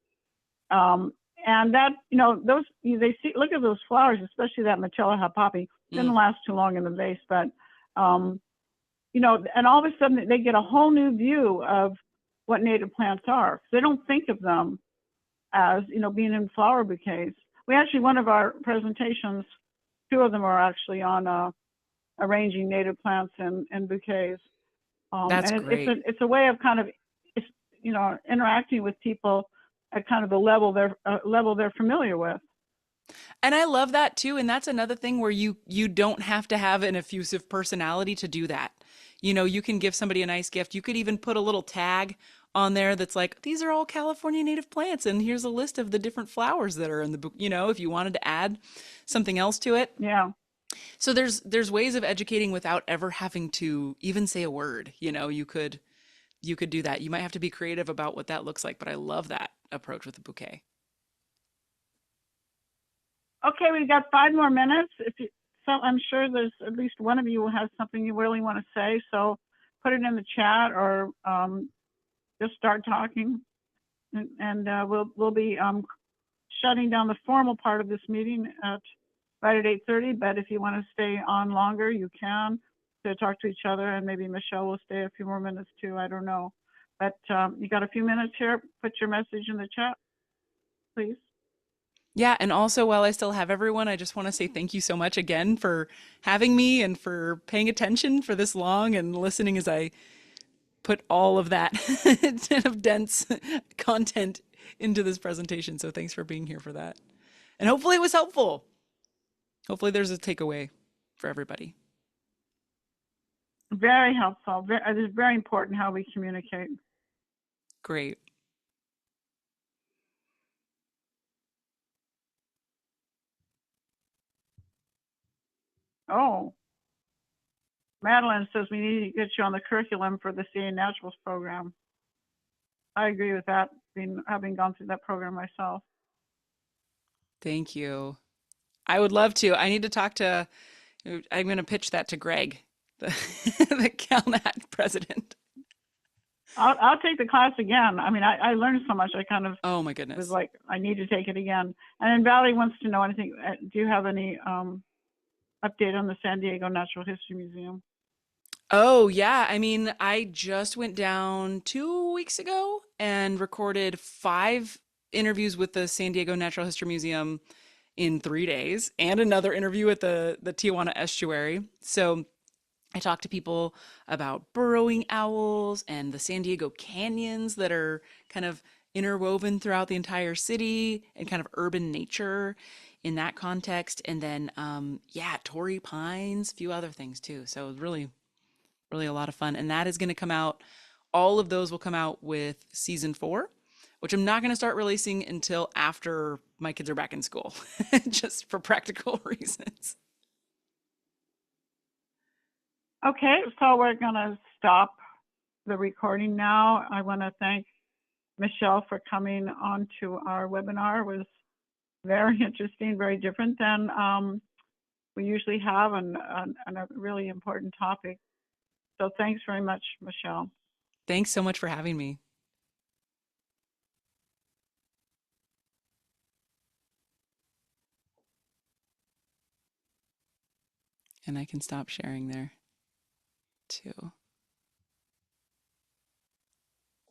S1: and that those look at those flowers, especially that Matilla poppy. Didn't last too long in the vase, but and all of a sudden they get a whole new view of what native plants are. They don't think of them as being in flower bouquets. We actually, one of our presentations, 2 of them are actually on arranging native plants in bouquets.
S3: That's great.
S1: It's a way of kind of, interacting with people at kind of a level they're familiar with.
S3: And I love that too. And that's another thing where you don't have to have an effusive personality to do that. You can give somebody a nice gift. You could even put a little tag on there that's like, these are all California native plants, and here's a list of the different flowers that are in the book, if you wanted to add something else to it.
S1: Yeah.
S3: So there's ways of educating without ever having to even say a word. You could do that. You might have to be creative about what that looks like, but I love that approach with the bouquet.
S1: Okay, we've got 5 more minutes. So I'm sure there's at least one of you who has something you really want to say. So put it in the chat, or just start talking, and we'll be shutting down the formal part of this meeting right at 8:30, but if you want to stay on longer, you can to talk to each other, and maybe Michelle will stay a few more minutes too, I don't know. But you got a few minutes here, put your message in the chat, please.
S3: Yeah, and also while I still have everyone, I just want to say thank you so much again for having me and for paying attention for this long and listening as I put all of that kind of dense content into this presentation. So thanks for being here for that. And hopefully it was helpful. Hopefully there's a takeaway for everybody.
S1: Very helpful. It is very important how we communicate.
S3: Great.
S1: Oh, Madeline says we need to get you on the curriculum for the CA Naturalist program. I agree with that, having gone through that program myself.
S3: Thank you. I would love to. I need to talk to, I'm going to pitch that to Greg, the, the CalNat president.
S1: I'll take the class again. I mean, I learned so much. I kind of
S3: oh my goodness
S1: was like, I need to take it again. And then Valley wants to know anything. Do you have any update on the San Diego Natural History Museum?
S3: Oh yeah, I mean, I just went down 2 weeks ago and recorded 5 interviews with the San Diego Natural History Museum in 3 days, and another interview at the Tijuana Estuary. So I talked to people about burrowing owls and the San Diego canyons that are kind of interwoven throughout the entire city and kind of urban nature in that context. And then, yeah, Torrey Pines, a few other things too. So really, really a lot of fun. And that is going to come out, all of those will come out with season 4, which I'm not going to start releasing until after my kids are back in school, just for practical reasons.
S1: Okay, so we're going to stop the recording now. I want to thank Michelle for coming on to our webinar. It was very interesting, very different than we usually have, and a really important topic. So thanks very much, Michelle.
S3: Thanks so much for having me. And I can stop sharing there too.